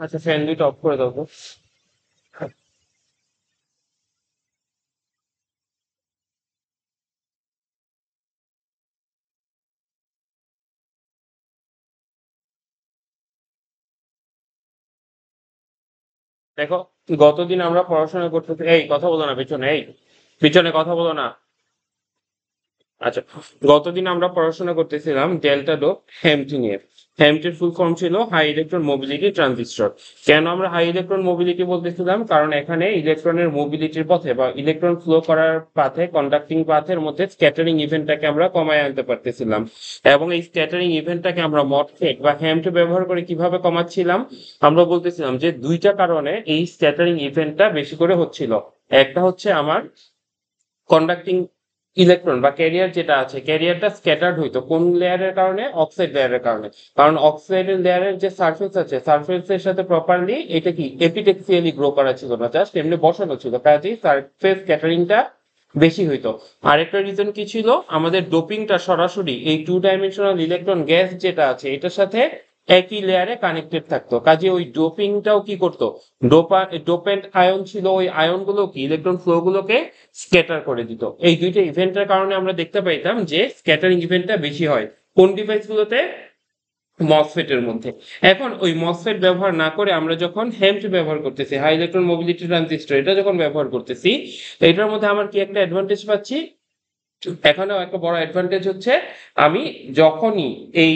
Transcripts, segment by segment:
আচ্ছা, ফ্যান দুইটা অফ করে দাও তো। দেখো, গতদিন আমরা পড়াশোনা করতেছি, এই কথা বলো না পিছনে, এই পিছনে কথা বলো না। আচ্ছা, গতদিন আমরা পড়াশোনা করতেছিলাম ডেল্টা ডোপ হ্যামটি নিয়ে। হ্যামটির ফুল ফর্ম ছিল হাই ইলেকট্রন মোবিলিটি ট্রানজিস্টর। কেন আমরা হাই ইলেকট্রন মোবিলিটি বলতেছিলাম? কারণ এখানে ইলেকট্রনের মোবিলিটির পথে বা ইলেকট্রন ফ্লো করার পাথে, কন্ডাক্টিং পাথের মধ্যে স্ক্যাটারিং ইভেন্টটাকে আমরা কমায় আনতে পারতেছিলাম। এবং এই স্ক্যাটারিং ইভেন্টটাকে আমরা মসফেট বা হ্যামটি ব্যবহার করে কিভাবে কমাচ্ছিলাম? আমরা বলতেছিলাম যে দুইটা কারণে এই স্ক্যাটারিং ইভেন্টটা বেশি করে হচ্ছিল। একটা হচ্ছে আমার কন্ডাক্টিং ইলেকট্রন বা ক্যারিয়ার যেটা আছে, ক্যারিয়ারটা স্ক্যাটার্ড হইতো কোন লেয়ারের কারণে? অক্সাইড লেয়ারের কারণে। কারণ অক্সাইডের লেয়ারের যে সারফেস আছে, সারফেসের সাথে প্রপারলি এটা কি এপিটেক্সিয়ালি গ্রো করা ছিল না, জাস্ট এমনি বসানো ছিল, কাজেই সারফেস স্ক্যাটারিংটা বেশি হইতো। আরেকটা রিজন কি ছিল? আমাদের ডোপিংটা সরাসরি এই টু ডাইমেনশনাল ইলেকট্রন গ্যাস যেটা আছে এটার সাথে একই লেয়ারে কানেক্টেড থাকতো, কাজে ওই ডোপিংটাও কি করতো? ডোপেন্ট আয়ন ছিল, ওই আয়নগুলো কি ইলেকট্রন ফ্লো গুলোকে স্ক্যাটার করে দিত। এই দুইটা ইভেন্টের কারণে আমরা দেখতে পাইতাম যে স্ক্যাটারিং ইভেন্টটা বেশি হয় কোন ডিভাইসগুলোতে? মসফেটের মধ্যে। এখন ওই মসফেট ব্যবহার না করে আমরা যখন হ্যামট ব্যবহার করতেছি, হাই ইলেকট্রন মোবিলিটি ট্রানজিস্টর, এটা যখন ব্যবহার করতেছি, এটার মধ্যে আমার কি একটা অ্যাডভান্টেজ পাচ্ছি? এখানেও একটা বড় অ্যাডভান্টেজ হচ্ছে, আমি যখনই এই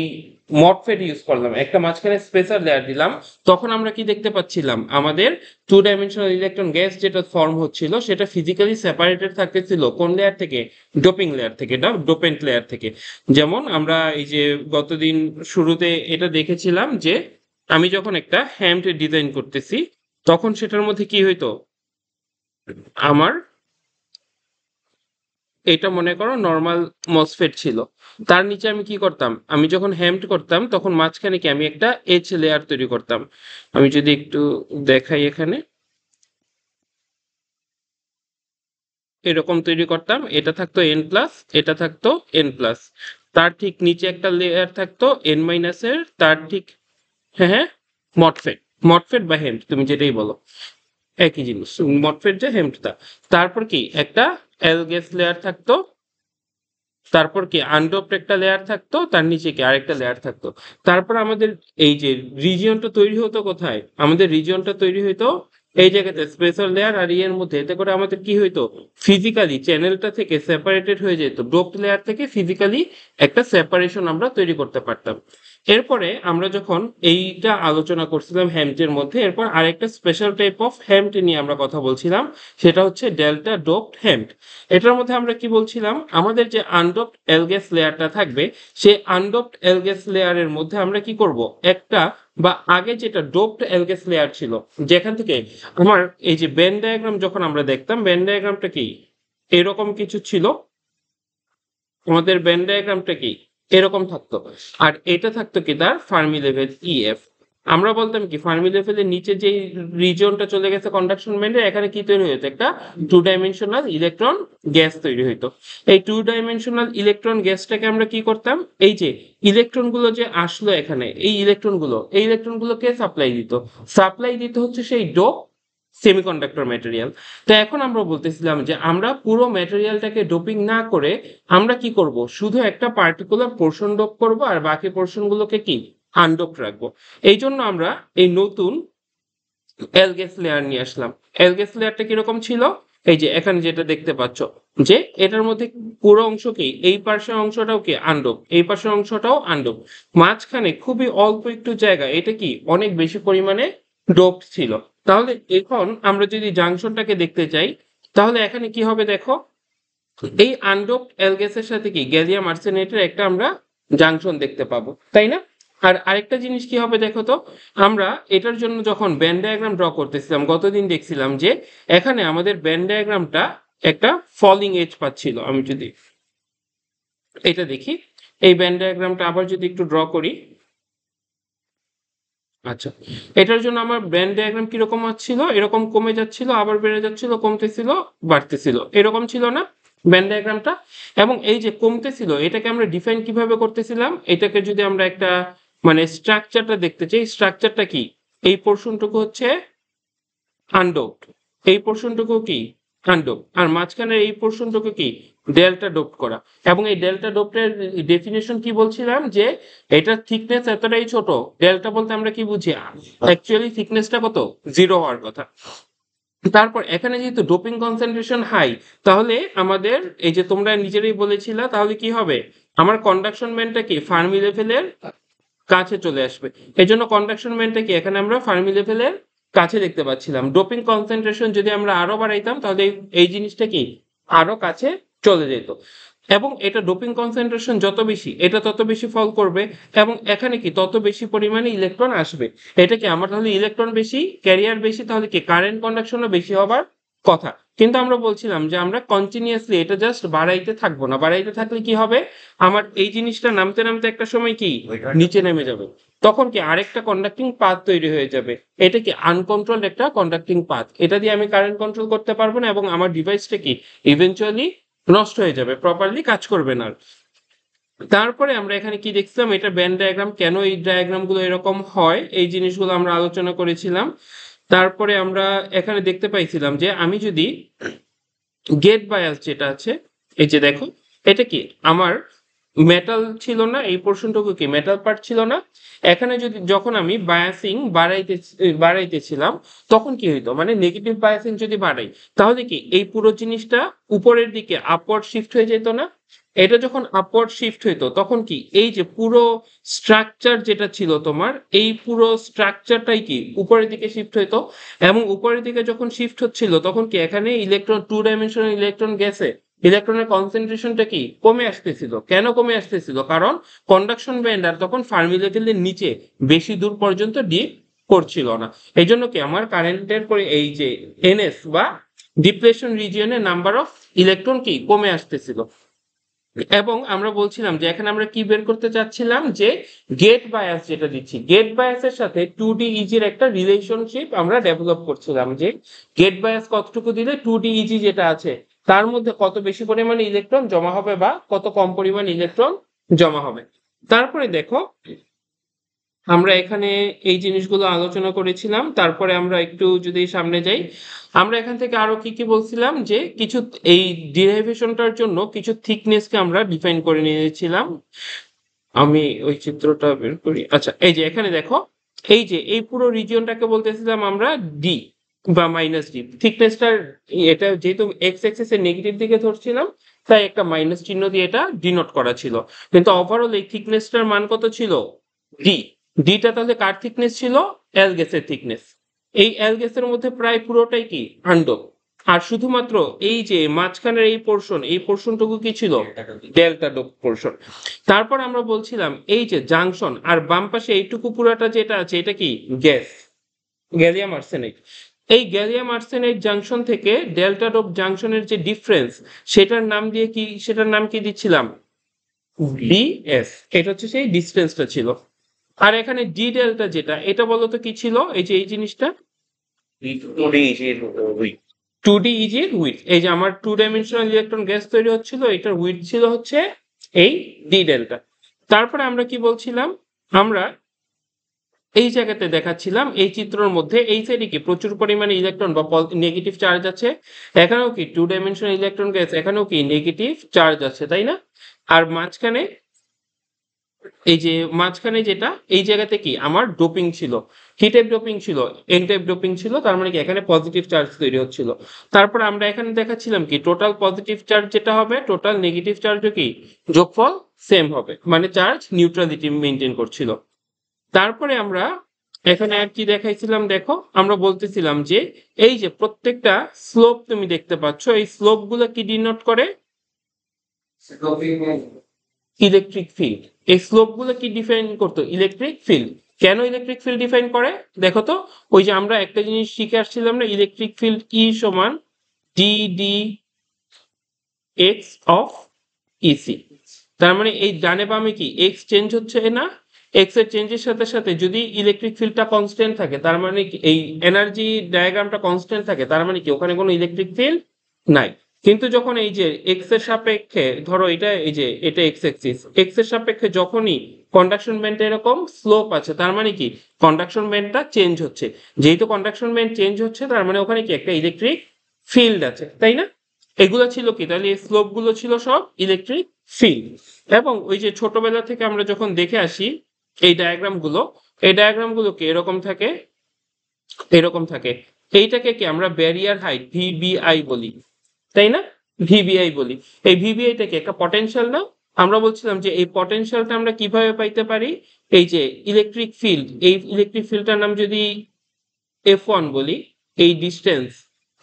মসফেট ইউজ করলাম, একটা মাঝখানে স্পেসার লেয়ার দিলাম, তখন আমরা কি দেখতে পাচ্ছিলাম? আমাদের টু ডাইমেনশনাল ইলেকট্রন গ্যাস যেটা ফর্ম হচ্ছিল সেটা ফিজিক্যালি সেপারেটেড থাকতেছিল কোন লেয়ার থেকে? ডোপিং লেয়ার থেকে, এটা ডোপেন্ট লেয়ার থেকে। যেমন আমরা এই যে গতদিন শুরুতে এটা দেখেছিলাম যে আমি যখন একটা হ্যামড ডিজাইন করতেছি, তখন সেটার মধ্যে কি হইতো? আমার এটা মনে করো নর্মাল মসফেট ছিল, তার নিচে আমি কি করতাম? আমি যখন হ্যামড করতাম তখন মাঝখানে কি আমি একটা এইচ লেয়ার তৈরি করতাম। আমি যদি একটু দেখাই এখানে, এরকম তৈরি করতাম, এটা থাকতো এন প্লাস, এটা থাকতো এন প্লাস, তার ঠিক নিচে একটা লেয়ার থাকতো এন মাইনাসের, তার ঠিক, হ্যাঁ হ্যাঁ, মটফেট। মটফেট বা হেম্প তুমি যেটাই বলো, একই জিনিস। মটফেট যে হেম্পটা, তারপর কি একটা এল গ্যাস লেয়ার থাকতো, তারপর কি আনডোপড একটা লেয়ার থাকতো, তার নিচে কি আরেকটা লেয়ার থাকতো। তারপর আমাদের এই যে রিজিয়নটা তৈরি হতো কোথায়? আমাদের রিজিয়নটা তৈরি হইতো এই জায়গাতে স্পেশাল লেয়ার আর ইয়ের মধ্যে। এতে করে আমাদের কি হইতো? ফিজিক্যালি চ্যানেলটা থেকে সেপারেটেড হয়ে যেত, ডোপড লেয়ার থেকে ফিজিক্যালি একটা সেপারেশন আমরা তৈরি করতে পারতাম। এরপরে আমরা যখন এইটা আলোচনা করছিলাম হ্যামটের মধ্যে, এরপর আরেকটা স্পেশাল টাইপ অফ হ্যামট নিয়ে আমরা কথা বলছিলাম, সেটা হচ্ছে ডেল্টা ডোপড হ্যামট। এটার মধ্যে আমরা কি বলছিলাম? আমাদের যে আনডোপড এলগেস লেয়ারটা থাকবে, সেই আনডোপড এলগেস লেয়ারের মধ্যে আমরা কি করব? একটা বা আগে যেটা ডোপড এলগেস লেয়ার ছিল, যেখান থেকে আমার এই যে বেন ডায়াগ্রাম যখন আমরা দেখতাম, বেন ডায়াগ্রামটা কি এরকম কিছু ছিল, আমাদের বেন ডায়াগ্রামটা কি এরকম থাকতো, আর এটা থাকতো কি তার ফার্মি লেভেল ইএফ। আমরা বলতাম কি ফার্মি লেভেলের নিচে যে রিজিয়নটা চলে গেছে কন্ডাকশন ব্যান্ডে, এখানে কি তৈরি হতো? একটা টু ডাইমেনশনাল ইলেকট্রন গ্যাস তৈরি হইতো। এই টু ডাইমেনশনাল ইলেকট্রন গ্যাসটাকে আমরা কি করতাম? এই যে ইলেকট্রন গুলো যে আসলো এখানে, এই ইলেকট্রন গুলোকে সাপ্লাই দিত। সাপ্লাই দিতে হচ্ছে সেই ডোপ সেমিকন্ডাক্টর ম্যাটেরিয়াল। তো এখন আমরা বলতেছিলাম যে আমরা পুরো ম্যাটেরিয়ালটাকে ডোপিং না করে আমরা কি করব? শুধু একটা পার্টিকুলার পোর্শন ডোপ করব আর বাকি পোর্শন গুলোকে কি আনডোপ রাখবো। এই জন্য আমরা এই নতুন এলগেস লেয়ার নিয়ে আসলাম। এলগেস লেয়ারটা কিরকম ছিল? এই যে এখানে যেটা দেখতে পাচ্ছ, যে এটার মধ্যে পুরো অংশকেই, এই পাশের অংশটাও কি আনডোপ, এই পাশের অংশটাও আনডোপ, মাঝখানে খুবই অল্প একটু জায়গা এটা কি অনেক বেশি পরিমাণে ডোপ ছিল। তাহলে এখন আমরা যদি জাংশনটাকে দেখতে চাই, তাহলে এখানে কি হবে দেখো, এই আনডোপড এলগেসের সাথে কি গ্যালিয়াম আর্সেনেটের একটা আমরা জাংশন দেখতে পাবো, তাই না? আর আরেকটা জিনিস কি হবে দেখো তো, আমরা এটার জন্য যখন ব্যান্ড ডায়াগ্রাম ড্র করতেছিলাম, গতদিন দেখছিলাম যে এখানে আমাদের ব্যান্ড ডায়াগ্রামটা একটা ফলিং এজ পাচ্ছিল। আমি যদি এটা দেখি, এই ব্যান্ড ডায়াগ্রামটা আবার যদি একটু ড্র করি, আচ্ছা, এটার জন্য আমার ব্যান্ড ডায়াগ্রাম কিরকম হচ্ছিল? এরকম কমে যাচ্ছিল, আবার বেড়ে যাচ্ছিল, কমতেছিল, বাড়তেছিল, এরকম ছিল না ব্যান্ড ডায়াগ্রামটা? এবং এই যে কমতেছিল, এটাকে আমরা ডিফাইন কিভাবে করতেছিলাম? এটাকে যদি আমরা একটা মানে স্ট্রাকচারটা দেখতে চাই, স্ট্রাকচারটা কি এই পোর্শনটুকু হচ্ছে আনডোপড, এই পোর্শনটুকু কি আনডোপড, আর মাঝখানের এই পোর্শনটুকু কি ডেল্টা ডোপড করা। এবং এই ডেল্টা ডোপডের ডেফিনেশন কি বলছিলাম যে এটার থিকনেস এতটাই ছোট, ডেল্টা বলতে আমরা কি বুঝি, অ্যাকচুয়ালি থিকনেসটা কত, জিরো হওয়ার কথা। তারপর এখানে যেহেতু ডোপিং কনসেন্ট্রেশন হাই, তাহলে আমাদের এই যে তোমরা নিজেরাই বলেছিলা, তাহলে কি হবে, আমার কন্ডাকশন ব্যান্ডটা কি ফার্মি লেভেলের কাছে চলে আসবে। এই জন্য কন্ডাকশন ব্যান্ডটা কি এখানে আমরা ফার্মি লেভেলের কাছে দেখতে পাচ্ছিলাম। ডোপিং কনসেন্ট্রেশন যদি আমরা আরো বাড়াইতাম তাহলে এই জিনিসটা কি আরো কাছে চলে যেত। এবং এটা ডোপিং কনসেন্ট্রেশন যত বেশি এটা তত বেশি ফল করবে, এবং এখানে কি তত বেশি পরিমাণে ইলেকট্রন আসবে। এটা কি আমার তাহলে ইলেকট্রন বেশি ক্যারিয়ার বেশি, তাহলে কি কারেন্ট কন্ডাকশনও বেশি হবার কথা। কিন্তু আমরা বলছিলাম যে আমরা কন্টিনিউয়াসলি এটা জাস্ট বাড়াইতে থাকবো না, বাড়াইতে থাকলে কি হবে, আমার এই জিনিসটা নামতে নামতে একটা সময় কি নিচে নেমে যাবে, তখন কি আরেকটা কন্ডাক্টিং পাথ তৈরি হয়ে যাবে। এটা কি আনকন্ট্রোলড একটা কন্ডাক্টিং পাথ, এটা দিয়ে আমি কারেন্ট কন্ট্রোল করতে পারবো না, এবং আমার ডিভাইসটা কি ইভেনচুয়ালি নষ্ট হয়ে যাবে, প্রপারলি কাজ করবে না। তারপরে আমরা এখানে কি দেখছিলাম, এটা ব্যান্ড ডায়াগ্রাম, কেন এই ডায়াগ্রাম গুলো এরকম হয় এই জিনিসগুলো আমরা আলোচনা করেছিলাম। তারপরে আমরা এখানে দেখতে পাইছিলাম যে আমি যদি গেট বায়াস যেটা আছে, এই যে দেখো এটা কি আমার মেটাল ছিল না, এই পোর্শনটুকু কি মেটাল পার্ট ছিল না। এখানে যদি যখন আমি বায়াসিং বাড়াইতেছিলাম তখন কি হইতো, মানে নেগেটিভ বায়াসিং যদি বাড়াই তাহলে কি এই পুরো জিনিসটা উপরের দিকে আপওয়ার্ড শিফট হয়ে যেত না। এটা যখন আপওয়ার্ড শিফট হইতো তখন কি এই যে পুরো স্ট্রাকচার যেটা ছিল তোমার, এই পুরো স্ট্রাকচারটাই কি উপরের দিকে শিফট হইতো। এবং উপরের দিকে যখন শিফট হচ্ছিল তখন কি এখানে ইলেকট্রন, টু ডাইমেনশনাল ইলেকট্রন গ্যাসে ইলেকট্রনের কনসেন্ট্রেশনটা কি কমে আসতেছিল। কেন কমে আসতেছিল, কারণ কন্ডাকশন ব্যান্ড আর তখন ফার্মি লেভেলের নিচে বেশি দূর পর্যন্ত ডিপ করছিল না। এই জন্য কি আমার কারেন্টের পরে এই যে এনএস বা ডিপ্লেশন রিজিয়নের নাম্বার অফ ইলেকট্রন কি কমে আসতেছিল। এবং আমরা বলছিলাম যে এখানে আমরা কি বের করতে চাচ্ছিলাম, যে গেট বায়াস যেটা দিচ্ছি, গেট বায়াসের সাথে 2D ইজির একটা রিলেশনশিপ আমরা ডেভেলপ করছিলাম, যে গেট বায়াস কতটুকু দিলে 2D ইজি যেটা আছে তার মধ্যে কত বেশি পরিমাণে ইলেকট্রন জমা হবে বা কত কম পরিমাণ ইলেকট্রন জমা হবে। তারপরে দেখো আমরা এখানে এই জিনিসগুলো আলোচনা করেছিলাম। তারপরে আমরা একটু যদি সামনে যাই, আমরা এখান থেকে আরো কি কি বলছিলাম, যে কিছু এই ডিরাইভেশনটার জন্য কিছু থিকনেসকে আমরা ডিফাইন করে নিয়েছিলাম। আমি ওই চিত্রটা বের করি। আচ্ছা, এই যে এখানে দেখো, এই যে এই পুরো রিজিয়নটাকে বলতেছিলাম আমরা ডি বা মাইনাস ডি থিকনেসটার। এটা যেহেতু এক্স অ্যাক্সিস এর নেগেটিভ দিকে ধরছিলাম তাই একটা মাইনাস চিহ্ন দিয়ে এটা ডিনোট করা ছিল। কিন্তু ওভারঅল এই থিকনেসটার মান কত ছিল, ডি। ডিটা তাহলে কার থিকনেস ছিল, এল গ্যাসের থিকনেস। এই এল গ্যাসের মধ্যে প্রায় পুরোটাই কি আন্ডো, আর শুধুমাত্র এই যে মাঝখানের এই পোর্শন, এই পোর্শনটুকু কি ছিল ডেল্টা ডোপ পোর্শন। তারপর আমরা বলছিলাম এই যে জাংশন আর বাম পাশে এইটুকু পুরাটা যেটা আছে এটা কি গ্যাস, গ্যালিয়াম আর্সেনাইড। এই গ্যালিয়াম আর্সেনাইড জাংশন থেকে ডেল্টা ডোপ জাংশনের যে ডিফারেন্স সেটার নাম দিয়ে কি, সেটার নাম কি দিচ্ছিলাম, ডিএস। এটা হচ্ছে সেই ডিস্টেন্সটা ছিল। আর এখানে ডি ডেল্টা যেটা, এটা বলতো কি ছিল, এই যে এই জিনিসটা 2D ইজির উইথ, এই যে আমার টু ডাইমেনশনাল ইলেকট্রন গ্যাস তৈরি হচ্ছিল এটার উইথ ছিল হচ্ছে এই ডি ডেল্টা। তারপরে আমরা কি বলছিলাম, আমরা এই জায়গাতে দেখাচ্ছিলাম এই চিত্রের মধ্যে এই সাইডে কি প্রচুর পরিমাণে ইলেকট্রন বা নেগেটিভ চার্জ আছে, এখানেও কি টু ডাইমেনশনাল ইলেকট্রন গ্যাস, এখানেও কি নেগেটিভ চার্জ আছে, তাই না। আর মাঝখানে এই যে মাঝখানে যেটা এই জায়গাতে কি আমার ডোপিং ছিল, কি টাইপ ডোপিং ছিল, এন টাইপ ডোপিং ছিল, তার মানে কি এখানে পজিটিভ চার্জ তৈরি হচ্ছিল। তারপর আমরা এখানে দেখাচ্ছিলাম কি টোটাল পজিটিভ চার্জ যেটা হবে টোটাল নেগেটিভ চার্জও কি যোগফল সেম হবে, মানে চার্জ নিউট্রালিটি মেনটেন করছিল। তারপরে আমরা এখানে আর কি দেখাইছিলাম, দেখো আমরা বলতেছিলাম যে এই যে প্রত্যেকটা স্লোপ তুমি দেখতে পাচ্ছ, এই স্লোপ গুলো কি ডিনোট করে, ইলেকট্রিক ফিল্ড। এই স্লোপ গুলো কি ডিফাইন করতো, ইলেকট্রিক ফিল্ড। কেন ইলেকট্রিক ফিল্ড ডিফাইন করে দেখো তো, ওই যে আমরা একটা জিনিস শিখে আসছিলাম না, ইলেকট্রিক ফিল্ড ই সমান D D x of EC. তার মানে এই ডানে বামে কি এক্স চেঞ্জ হচ্ছে না, এক্স এর চেঞ্জের সাথে সাথে যদি ইলেকট্রিক ফিল্ডটা কনস্ট্যান্ট থাকে তার মানে কি এই এনার্জি ডায়াগ্রামটা কনস্ট্যান্ট থাকে, তার মানে কি ওখানে কোনো ইলেকট্রিক ফিল্ড নাই। কিন্তু যখন এই যে এক্স এর সাপেক্ষে ধরো এটা এই যে এটা এক্স অ্যাক্সিস, এক্স এর সাপেক্ষে যখনই কন্ডাকশন ব্যান্ডে এরকম স্লোপ আছে, তার মানে কি কন্ডাকশন ব্যান্ডটা চেঞ্জ হচ্ছে। যেহেতু কন্ডাকশন ব্যান্ড চেঞ্জ হচ্ছে, তার মানে ওখানে কি একটা ইলেকট্রিক ফিল্ড আছে, তাই না? এগুলো ছিল কি, তাহলে এই স্লোপ গুলো ছিল সব ইলেকট্রিক ফিল্ড। এবং ওই যে ছোটবেলা থেকে আমরা যখন দেখে আসি এই ডায়াগ্রাম গুলো, এই ডায়াগ্রাম গুলো কি এরকম থাকে, এরকম থাকে। এইটাকে কি আমরা ব্যারিয়ার হাইট ভিবিআই বলি, তাই না? ভিবিআই বলি। এই ভিবিআইটাকে একটা পটেনশিয়াল না? আমরা বলছিলাম যে এই পটেনশিয়ালটা আমরা কিভাবে পাইতে পারি, এই যে ইলেকট্রিক ফিল্ড, এই ইলেকট্রিক ফিল্ডটার নাম যদি F1 বলি, এই ডিস্টেন্স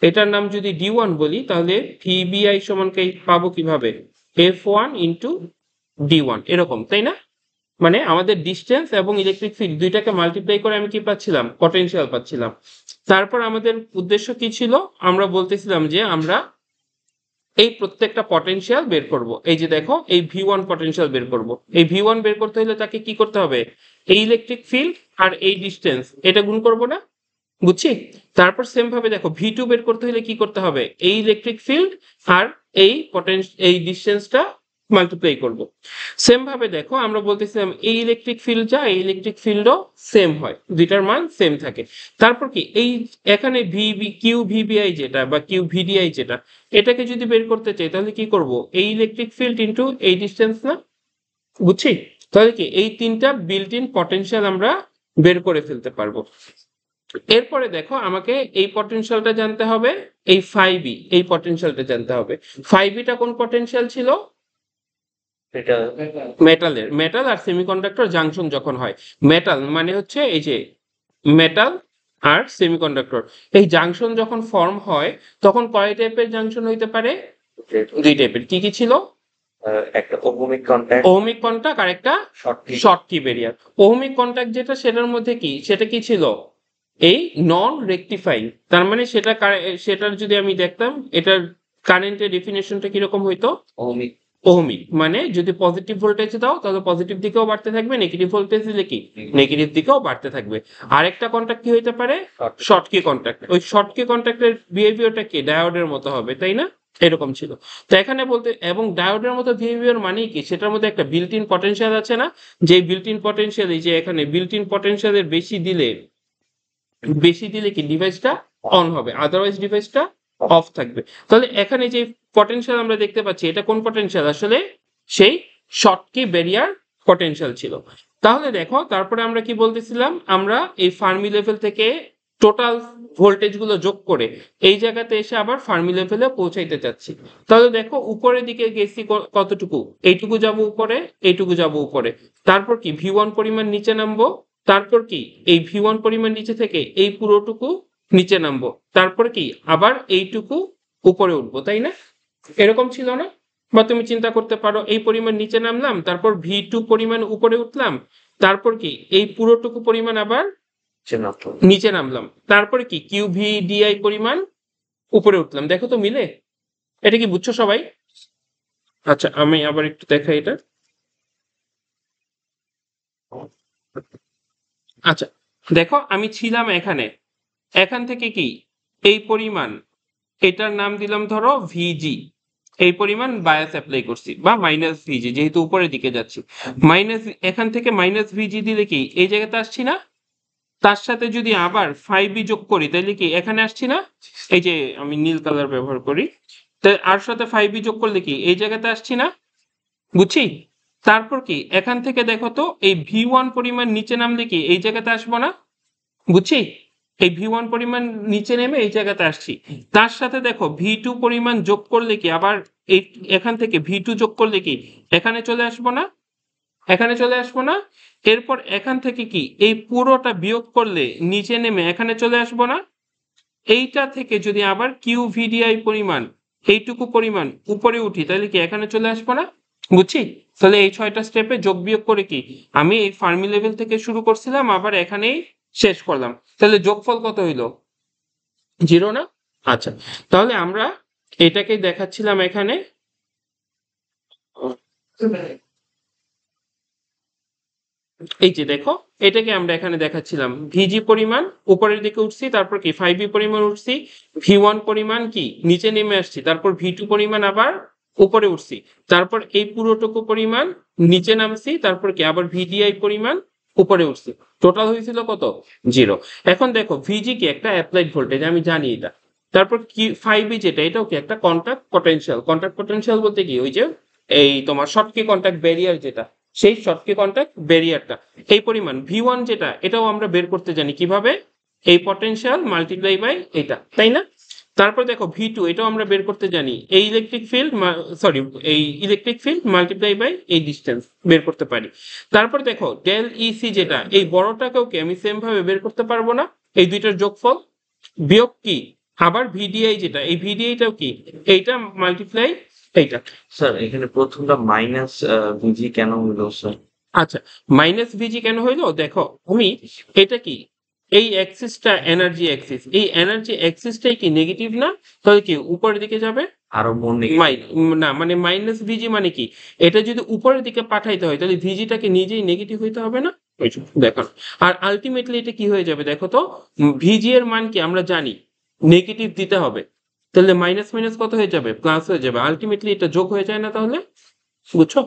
এটার নাম যদি D1 বলি, তাহলে ভিবিআই সমান পাবো কিভাবে, F1 ইন্টু D1 এরকম, তাই না? মানে আমাদের ডিস্টেন্স এবং ইলেকট্রিক ফিল্ড দুইটাকে মাল্টিপ্লাই করে আমি কি পাচ্ছিলাম, পটেনশিয়াল পাচ্ছিলাম। তারপর আমাদের উদ্দেশ্য কি ছিল, আমরা বলতেছিলাম যে আমরা এই প্রত্যেকটা পটেনশিয়াল বের করব। এই যে দেখো এই V1 পটেনশিয়াল বের করব। এই V1 বের করতে হলে তাকে কি করতে হবে, এই ইলেকট্রিক ফিল্ড আর এই ডিস্টেন্স এটা গুণ করব না, বুঝছি? তারপর সেম ভাবে দেখো V2 বের করতে হলে কি করতে হবে, এই ইলেকট্রিক ফিল্ড আর এই ডিস্টেন্সটা মাল্টিপ্লাই করব। সেম ভাবে দেখো আমরা বলতেছিলাম এই ইলেকট্রিক ফিল্ড যা, এই ইলেকট্রিক ফিল্ডও সেম হয়, দুইটার মান সেম থাকে। তারপর কি এই এখানে কিউ ভিবিআই যেটা বা কিউ ভিডিআই যেটা, এটাকে যদি বের করতে চাই তাহলে কি করব, এই ইলেকট্রিক ফিল্ড ইনটু এই ডিসটেন্স না, বুঝছি? তাহলে কি এই তিনটা বিল্ট ইন পটেনশিয়াল আমরা বের করে ফেলতে পারবো। এরপরে দেখো আমাকে এই পটেনশিয়ালটা জানতে হবে, এই ফাইবি এই পটেনশিয়ালটা জানতে হবে। ফাইবিটা কোন পটেনশিয়াল ছিল, মেটালের, মেটাল আর সেমিকন্ডাক্টর জাংশন যখন হয়, মেটাল মানে হচ্ছে এই যে মেটাল আর সেমিকন্ডাক্টর, এই জাংশন যখন ফর্ম হয় তখন কয় টাইপের জাংশন হইতে পারে, দুই টাইপের। কি কি ছিল, একটা ওহমিক কন্ট্যাক্ট, ওহমিক কন্টাক্ট আর একটা শর্টকি ব্যারিয়ার। ওহমিক কন্টাক্ট যেটা, সেটার মধ্যে কি, সেটা কি ছিল, এই নন রেকটিফাইং। তার মানে সেটার যদি আমি দেখতাম এটার কারেন্টের ডেফিনেশনটা কিরকম হইতো, ওহমিক। ওহমিক মানে যদি পজিটিভ ভোল্টেজ দাও তাহলে পজিটিভ দিকেও বাড়তে থাকবে, নেগেটিভ ভোল্টেজ দিলে কি নেগেটিভ দিকেও বাড়তে থাকবে। আরেকটা কন্টাক্ট কি হইতে পারে, শর্টকি কন্টাক্ট। ওই শর্টকি কন্টাক্টের বিহেভিয়ারটা কি ডায়োডের মতো হবে, তাই না? এরকম ছিল। তো এখানে বলতে, এবং ডায়োডের মতো বিহেভিয়ার মানে কি, সেটার মধ্যে একটা বিল্ট ইন পটেনশিয়াল আছে না, যে বিল্ট ইন পটেনশিয়াল, এই যে এখানে বিল্ট ইন পটেনশিয়ালের বেশি দিলে কি ডিভাইসটা অন হবে, আদারওয়াইজ ডিভাইসটা অফ থাকবে। তাহলে এখানে যে পটেনশিয়াল আমরা দেখতে পাচ্ছি, এটা কোন পটেনশিয়াল, আসলে সেই শর্টকি ব্যারিয়ার পটেনশিয়াল ছিল। তাহলে দেখো তারপরে আমরা কি বলতেছিলাম, আমরা এই ফার্মি লেভেল থেকে টোটাল ভোল্টেজ গুলো যোগ করে এই জায়গাতে এসে আবার ফার্মি লেভেলে পৌঁছাইতে চাচ্ছি। তাহলে দেখো উপরের দিকে গেছি কতটুকু, এইটুকু যাব উপরে, এইটুকু যাব উপরে। তারপর কি V1 পরিমাণ নিচে নামবো, তারপর কি এই V1 পরিমাণ নিচে থেকে এই পুরোটুকু নিচে নামবো, তারপর কি আবার এইটুকু উপরে উঠবো, তাই না? এরকম ছিল না? বা তুমি চিন্তা করতে পারো এই পরিমাণ নিচে নামলাম, তারপর V2 পরিমাণ উপরে উঠলাম, তারপর কি এই পুরোটুকু পরিমাণ আবার নিচে নামলাম, তারপরে কি QVDI পরিমাণ উপরে উঠলাম। দেখো তো মিলে, এটা কি বুঝছো সবাই? আচ্ছা আমি আবার একটু দেখাই এটা। আচ্ছা দেখো আমি ছিলাম এখানে, এখান থেকে কি এই পরিমাণ, এটার নাম দিলাম ধরো ভিজি, এই পরিমাণ বায়াস অ্যাপ্লাই করছি, বা মাইনাস ভিজি যেহেতু উপরের দিকে যাচ্ছি, মাইনাস এখান থেকে মাইনাস ভিজি দিলে কি এই জায়গাতে আসছি না, তার সাথে যদি আবার 5B যোগ করি তাহলে কি এখানে আসছি না, এই যে আমি নীল কালার ব্যবহার করি, তাই আর সাথে 5B যোগ করলে কি এই জায়গাতে আসছি না, বুঝছি? তারপর কি এখান থেকে দেখো তো এই V1 পরিমাণ নিচে নামলে কি এই জায়গাতে আসবো না, বুঝছি? এই V1 পরিমাণ নিচে নেমে এই জায়গাতে আসছি, তার সাথে দেখো V2 পরিমাণ যোগ করলে কি আবার এই এখান থেকে V2 যোগ করলে কি এখানে চলে আসবো না, এখানে চলে আসবো না? এরপর এখান থেকে কি এই পুরোটা বিয়োগ করলে নিচে নেমে এখানে চলে আসবো না? এইটা থেকে যদি আবার QVDI পরিমাণ এইটুকু পরিমাণ উপরে উঠি তাহলে কি এখানে চলে আসবো না, বুঝছি? তাহলে এই 6টা স্টেপে যোগ বিয়োগ করে কি আমি এই ফার্মি লেভেল থেকে শুরু করছিলাম, আবার এখানেই শেষ করলাম। তাহলে যোগফল কত হইলো, 0 না? আচ্ছা তাহলে আমরা এটাকে দেখাচ্ছিলাম এখানে। এই যে দেখো, এটাকে আমরা এখানে দেখাচ্ছিলাম ভিজি পরিমাণ উপরের দিকে উঠছি, তারপর কি 5v পরিমাণ উঠছি, v1 পরিমাণ কি নিচে নেমে আসছি, তারপর v2 পরিমাণ আবার উপরে উঠছি, তারপর এই পুরোটুকু পরিমাণ নিচে নামছি, তারপর কি আবার ভিডিআই পরিমাণ উপরে উঠছি। টোটাল হয়েছিল কত? 0। এখন দেখো ভিজি কি একটা অ্যাপ্লাইড ভোল্টেজ, আমি জানি এটা। তারপর কি 5v যেটা, এটাও কি একটা কন্টাক্ট পটেনশিয়াল। কন্টাক্ট পটেনশিয়াল বলতে কি ওই যে এই তোমার শর্টকি কন্টাক্ট ব্যারিয়ার যেটা, সেই শর্টকি কন্টাক্ট ব্যারিয়ারটা এই পরিমাণ ভি1 যেটা, এটাও আমরা বের করতে জানি কিভাবে, এই পটেনশিয়াল মাল্টিপ্লাই বাই এটা, তাই না? তারপর দেখো ভি2, এটাও আমরা বের করতে জানি এই ইলেকট্রিক ফিল্ড, সরি এই ইলেকট্রিক ফিল্ড মাল্টিপ্লাই বাই এই ডিস্টেন্স বের করতে পারি। তারপর দেখো ডেল ইসি যেটা, এই বড়টাকেও কি আমি সেম ভাবে বের করতে পারবো না, এই দুইটার যোগফল বিয়োগ কি আবার ভিডিআই যেটা, এই ভিডিআইটাও কি এইটা মাল্টিপ্লাই এইটা। স্যার এখানে প্রথমটা মাইনাস ভিজি কেন হলো স্যার? আচ্ছা, মাইনাস ভিজি কেন হইলো দেখো, আমি এটা কি এই অ্যাক্সিসটা এনার্জি অ্যাক্সিস, এই এনার্জি অ্যাক্সিসটাই কি নেগেটিভ না? তাহলে কি উপরের দিকে যাবে। আরো মনে না মানে মাইনাস ভিজি মানে কি, এটা যদি উপরের দিকে পাঠাইতে হয় তাহলে ভিজিটাকে নিজেই নেগেটিভ হইতে হবে না? ওই যে দেখো, আর আলটিমেটলি এটা কি হয়ে যাবে দেখো তো, ভিজি এর মান কি আমরা জানি নেগেটিভ দিতে হবে, তাহলে মাইনাস মাইনাস কত হয়ে যাবে, প্লাস হয়ে যাবে, আলটিমেটলি এটা যোগ হয়ে যায় না তাহলে, বুঝছো?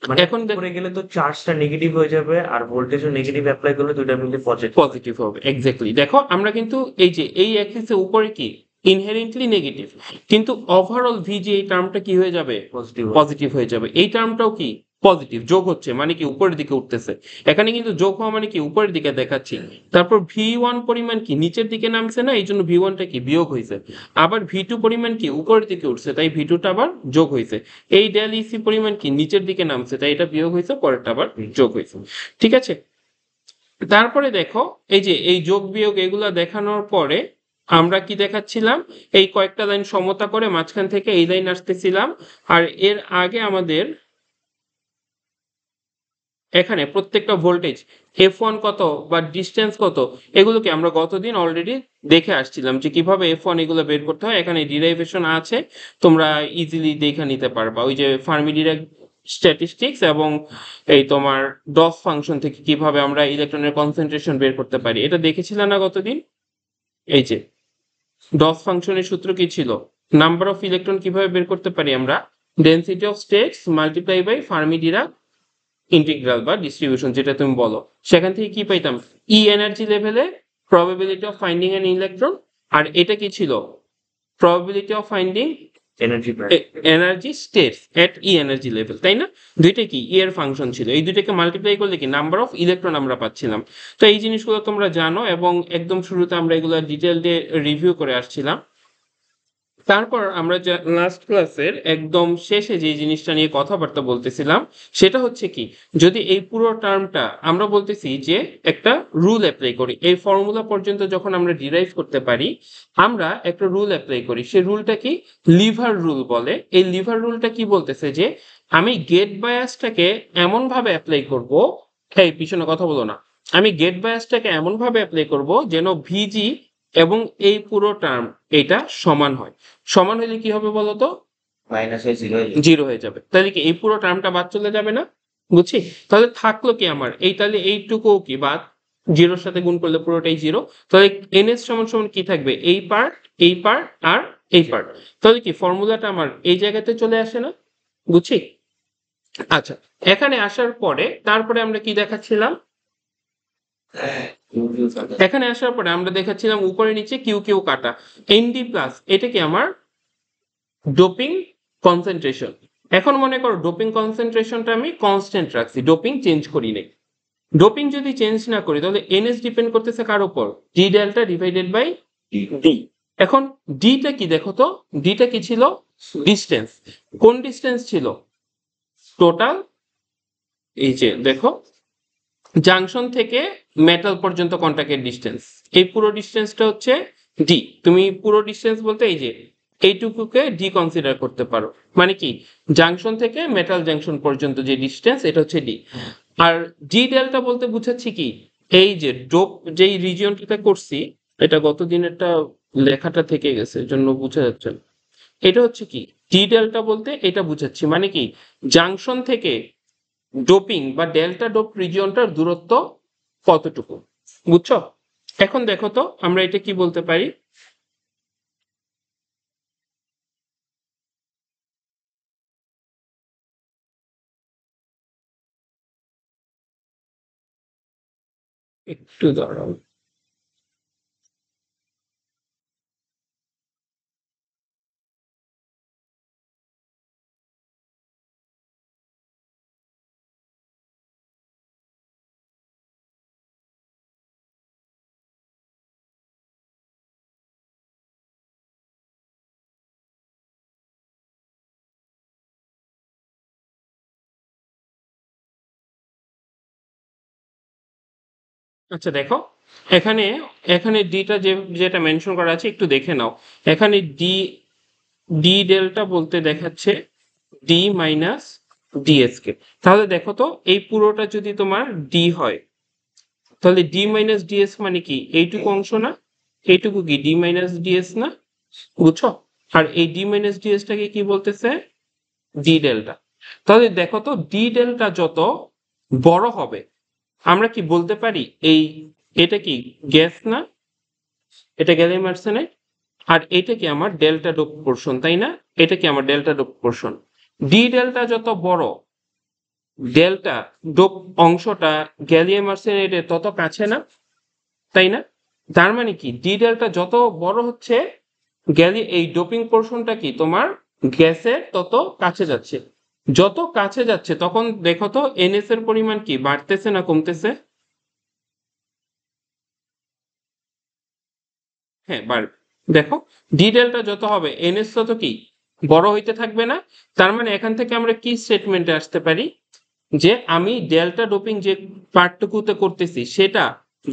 মানে এখন করে গেলে তো চার্জটা নেগেটিভ হয়ে যাবে, আর ভোল্টেজও নেগেটিভ অ্যাপ্লাই করলে দুইটা মিলে পজিটিভ। পজিটিভ হবে, এক্স্যাক্টলি। দেখো আমরা কিন্তু এই যে এই অ্যাক্সিসের উপরে কি ইনহেরেন্টলি নেগেটিভ, কিন্তু ওভারঅল ভিজি এই টার্মটা কি হয়ে যাবে, পজিটিভ। পজিটিভ হয়ে যাবে। এই টার্মটাও কি পজিটিভ, যোগ হচ্ছে মানে কি উপরের দিকে উঠতেছে, এখানে কিন্তু যোগ হওয়া মানে কি উপরের দিকে দেখাচ্ছি। তারপর ভি1 পরিমাণ কি নিচের দিকে নামছে না, এই জন্য ভি1টা কি বিয়োগ হয়েছে, আবার ভি2 পরিমাণ কি উপরের দিকে উঠছে, তাই ভি2টা আবার যোগ হয়েছে। এই ডেল ইসি পরিমাণ কি নিচের দিকে নামছে, তাই এটা বিয়োগ হয়েছে, পরেরটা আবার যোগ হয়েছে। ঠিক আছে, তারপরে দেখো এই যে এই যোগ বিয়োগ এগুলা দেখানোর পরে আমরা কি দেখাচ্ছিলাম, এই কয়েকটা লাইন সমতা করে মাঝখান থেকে এই লাইন আসতেছিলাম, আর এর আগে আমাদের এখানে প্রত্যেকটা ভোল্টেজ F1 কত বা ডিস্টেন্স কত, এগুলোকে আমরা গতদিন অলরেডি দেখে আসছিলাম যে কিভাবে F1 এগুলো বের করতে হয়। এখানে ডিরাইভেশন আছে, তোমরা ইজিলি দেখে নিতে পারবা, ওই যে ফার্মি ডিরাক স্ট্যাটিস্টিক্স এবং এই তোমার ডস ফাংশন থেকে কিভাবে আমরা ইলেকট্রনের কনসেন্ট্রেশন বের করতে পারি, এটা দেখেছিলাম না গতদিন। এই যে ডস ফাংশনের সূত্র কি ছিল, নাম্বার অফ ইলেকট্রন কিভাবে বের করতে পারি আমরা, density of states multiply by Fermi Dirac integral বা ডিস্ট্রিবিউশন যেটা তুমি বলো, সেখান থেকে কি পাইতাম, ই এনার্জি লেভেলে probability of finding an electron, আর এটা কি ছিল, probability of finding energy energy states at E energy level, তাই না? দুইটা কি ই এর ফাংশন ছিল, এই দুইটাকে মাল্টিপ্লাই করলে কি নাম্বার অফ ইলেকট্রন আমরা পাচ্ছিলাম। তো এই জিনিসগুলো তোমরা জানো, এবং একদম শুরুতে আমরা এগুলো ডিটেল দিয়ে রিভিউ করে আসছিলাম। তারপর আমরা লাস্ট ক্লাসের একদম শেষে যে জিনিসটা নিয়ে কথাবার্তা বলতেছিলাম, সেটা হচ্ছে কি, যদি এই পুরো টার্মটা আমরা বলতেছি যে একটা রুল অ্যাপ্লাই করি, এই ফর্মুলা পর্যন্ত যখন আমরা ডিরাইভ করতে পারি, আমরা একটা রুল অ্যাপ্লাই করি, সেই রুলটা কি লিভার রুল বলে। এই লিভার রুলটা কি বলতেছে যে আমি গেট বায়াসটাকে এমন ভাবে অ্যাপ্লাই করব, এই পিছনে কথা বলো না, আমি গেট বায়াসটাকে এমন ভাবে অ্যাপ্লাই করব যেন ভিজি এবং এই পুরো টার্ম এটা সমান হয়। সমান হলে কি হবে বলতো, মাইনাস হয়ে জিরো হয়ে যাবে। জিরো হয়ে যাবে, তাহলে কি এই পুরো টার্মটা বাদ চলে যাবে না, বুঝছি? তাহলে থাকলো কি আমার এই, তাহলে এইটুকু কি বাদ, জিরোর সাথে গুণ করলে পুরোটাই জিরো, তাহলে এনএস সমান সমান কি থাকবে, এই পার্ট এই পার্ট আর এই পার্ট, তাহলে কি ফর্মুলাটা আমার এই জায়গাতে চলে আসে না, বুঝছি? আচ্ছা, এখানে আসার পরে তারপরে আমরা কি দেখাচ্ছিলাম, এখানে আসার পরে আমরা দেখাচ্ছিলাম উপরে নিচে কিউ কিউ কাটা, এনডি প্লাস, এটা কি আমার ডোপিং কনসেন্ট্রেশন। এখন মনে করো ডোপিং কনসেন্ট্রেশনটা আমি কনস্ট্যান্ট রাখছি, ডোপিং চেঞ্জ করি নাই। ডোপিং যদি চেঞ্জ না করি তাহলে এনএস ডিপেন্ড করতেছে কার উপর, D delta divided by D. এখন ডিটা কি দেখো তো, ডিটা কি ছিল, ডিস্টেন্স। কোন ডিস্টেন্স ছিল, টোটাল, এই যে দেখো জাংশন থেকে মেটাল পর্যন্ত কন্টাক্টের ডিস্টেন্স, এই পুরো ডিস্টেন্সটা হচ্ছে ডি। তুমি পুরো ডিস্টেন্স বলতে এই যে এইটুকুকে ডি কনসিডার করতে পারো, মানে কি জাংশন থেকে মেটাল জাংশন পর্যন্ত যে ডিস্টেন্স এটা হচ্ছে ডি। আর ডি ডেল্টা বলতে বুঝাচ্ছি কি, এই যে ডোপ যেই রিজিয়নটাতে করছি, এটা গত দিনেরটা লেখাটা থেকে গেছে জন্য বোঝা যাচ্ছে না, এটা হচ্ছে কি ডি ডেল্টা বলতে এটা বুঝাচ্ছি, মানে কি জাংশন থেকে ডোপিং বা ডেল্টা ডোপ রিজিয়নটার দূরত্ব কতটুকু, বুঝছো? এখন দেখো তো আমরা এটা কি বলতে পারি। একটু দাঁড়াও। আচ্ছা দেখো, এখানে এখানে ডিটা যেটা মেনশন করা আছে একটু দেখে নাও। এখানে ডি ডি ডেল্টা বলতে দেখাচ্ছে ডি মাইনাস ডিএস কে। তাহলে দেখো তো এই পুরোটা যদি তোমার ডি হয়, তাহলে ডি মাইনাস ডিএস মানে কি এইটুকু অংশ না? এইটুকু কি ডি মাইনাস ডিএস না? বুঝছো? আর এই ডি মাইনাস ডিএসটাকে কি বলতেছে? D delta. তাহলে দেখো তো ডি ডেল্টা যত বড় হবে, আমরা কি বলতে পারি এই এটা কি গ্যাস না? এটা গ্যালিয়াম আর্সেনাইড। আর এটা কি আমার ডেল্টা ডোপ পোর্শন, তাই না? এটা কি আমার delta dope portion. D delta যত বড়, ডেল্টা ডোপ অংশটা গ্যালিয়াম আর্সেনাইডের তত কাছে না, তাই না? তার মানে কি ডি ডেল্টা যত বড় হচ্ছে, এই ডোপিং পোর্শনটা কি তোমার গ্যাসের তত কাছে যাচ্ছে। যত কাছে যাচ্ছে তখন দেখো তো এনএস এর পরিমাণ কি বাড়তেছে না কমতেছে? হ্যাঁ বাড়বে। দেখো, ডি ডেল্টা যত হবে এনএস তত কি বড় হইতে থাকবে না? তার মানে এখান থেকে আমরা কি স্টেটমেন্টে আসতে পারি যে আমি ডেল্টা ডোপিং যে পার্টটুকুতে করতেছি সেটা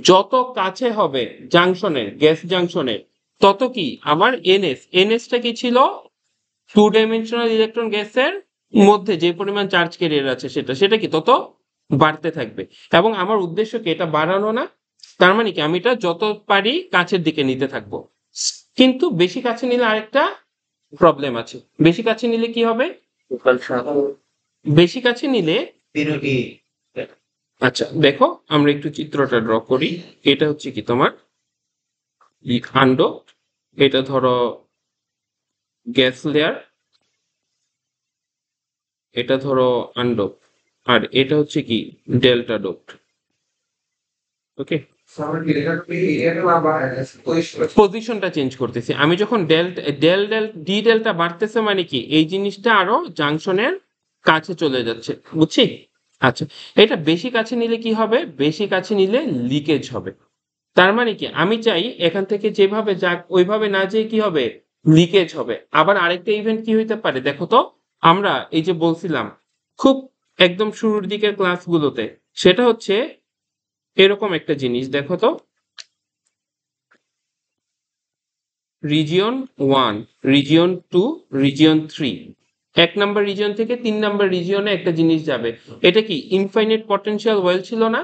যত কাছে হবে জাংশনের, গ্যাস জাংশনের, তত কি আমার এনএসটা কি ছিল? টু ডাইমেনশনাল ইলেকট্রন গ্যাসের মধ্যে যে পরিমাণ চার্জ ক্যারিয়ার আছে সেটা সেটা কি তত বাড়তে থাকবে। এবং আমার উদ্দেশ্য কি এটা বাড়ানো না? তার মানে কি আমি এটা যত পারি কাছের দিকে নিতে থাকবো। কিন্তু বেশি কাছে নিলে আরেকটা প্রবলেম আছে। বেশি কাছে নিলে কি হবে? বেশি কাছে নিলে বিরোধী। আচ্ছা দেখো, আমরা একটু চিত্রটা ড্র করি। এটা হচ্ছে কি তোমার আন্ড, এটা ধরো গ্যাস লেয়ার, এটা ধরো আনডোপ, আর এটা হচ্ছে কি ডেল্টা ডোপড। ওকে, পজিশনটা চেঞ্জ করতেছি আমি যখন ডি ডেল্টা বাড়তেছে মানে কি এই জিনিসটা আরো জাংশনের কাছে চলে যাচ্ছে, বুঝছি? আচ্ছা, এটা বেশি কাছে নিলে কি হবে? বেশি কাছে নিলে লিকেজ হবে। তার মানে কি আমি চাই এখান থেকে যেভাবে যাক ওইভাবে না যেয়ে কি হবে? লিকেজ হবে। আবার আরেকটা ইভেন্ট কি হইতে পারে দেখো তো। আমরা এই যে বলছিলাম খুব একদম শুরুর দিকের ক্লাসগুলোতে, সেটা হচ্ছে এরকম একটা জিনিস দেখো তো। Region 1, region 2, region 3, 1 number region থেকে 3 নাম্বার রিজিয়নে একটা জিনিস যাবে। এটা কি ইনফাইনাইট পটেনশিয়াল ওয়েল ছিল না?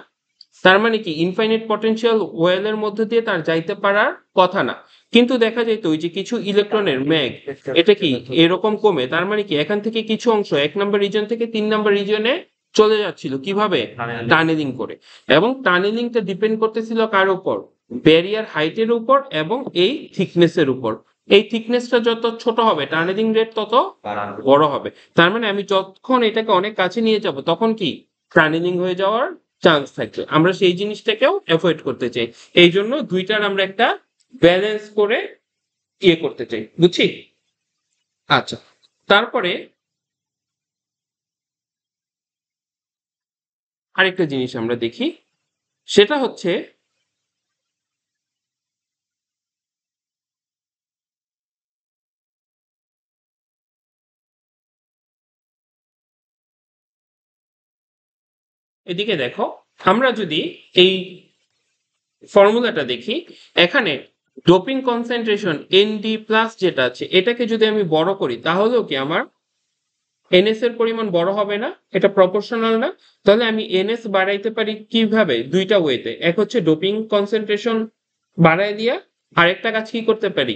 তার মানে কি ইনফাইনাইট পটেনশিয়াল ওয়েলের মধ্যে দিয়ে তার যাইতে পারার কথা না। কিন্তু দেখা যায় তো ওই যে কিছু ইলেকট্রনের ম্যাগ, এটা কি এরকম কমে। তার মানে কি এখান থেকে কিছু অংশ 1 নাম্বার রিজিয়ন থেকে 3 নাম্বার রিজিয়নে চলে যাচ্ছিল কিভাবে? টানেলিং করে। এবং টানেলিংটা ডিপেন্ড করতেছিল কার উপর? ব্যারিয়ার হাইটের উপর এবং এই থিকনেসের উপর। এই থিকনেসটা যত ছোট হবে টানেলিং রেট তত বড় হবে। তার মানে আমি যতক্ষণ এটাকে অনেক কাছে নিয়ে যাব তখন কি টানেলিং হয়ে যাওয়ার চান্স থাকবে। আমরা সেই জিনিসটাকেও অ্যাভয়েড করতে চাই। এই জন্য দুইটার আমরা একটা ব্যালেন্স করে ইয়ে করতে চাই, বুঝছি? আচ্ছা, তারপরে আরেকটা জিনিস আমরা দেখি, সেটা হচ্ছে এদিকে দেখো, আমরা যদি এই ফর্মুলাটা দেখি, এখানে ডোপিং কনসেন্ট্রেশন এনডি প্লাস যেটা আছে এটাকে যদি আমি বড় করি তাহলেও কি আমার এনএস এর পরিমাণ বড় হবে না? এটা প্রপোর্শনাল না? তাহলে আমি এনএস বাড়াইতে পারি কিভাবে? দুইটা ওয়েতে। এক হচ্ছে ডোপিং কনসেন্ট্রেশন বাড়ায় দিয়া, আরেকটা কাজ কি করতে পারি?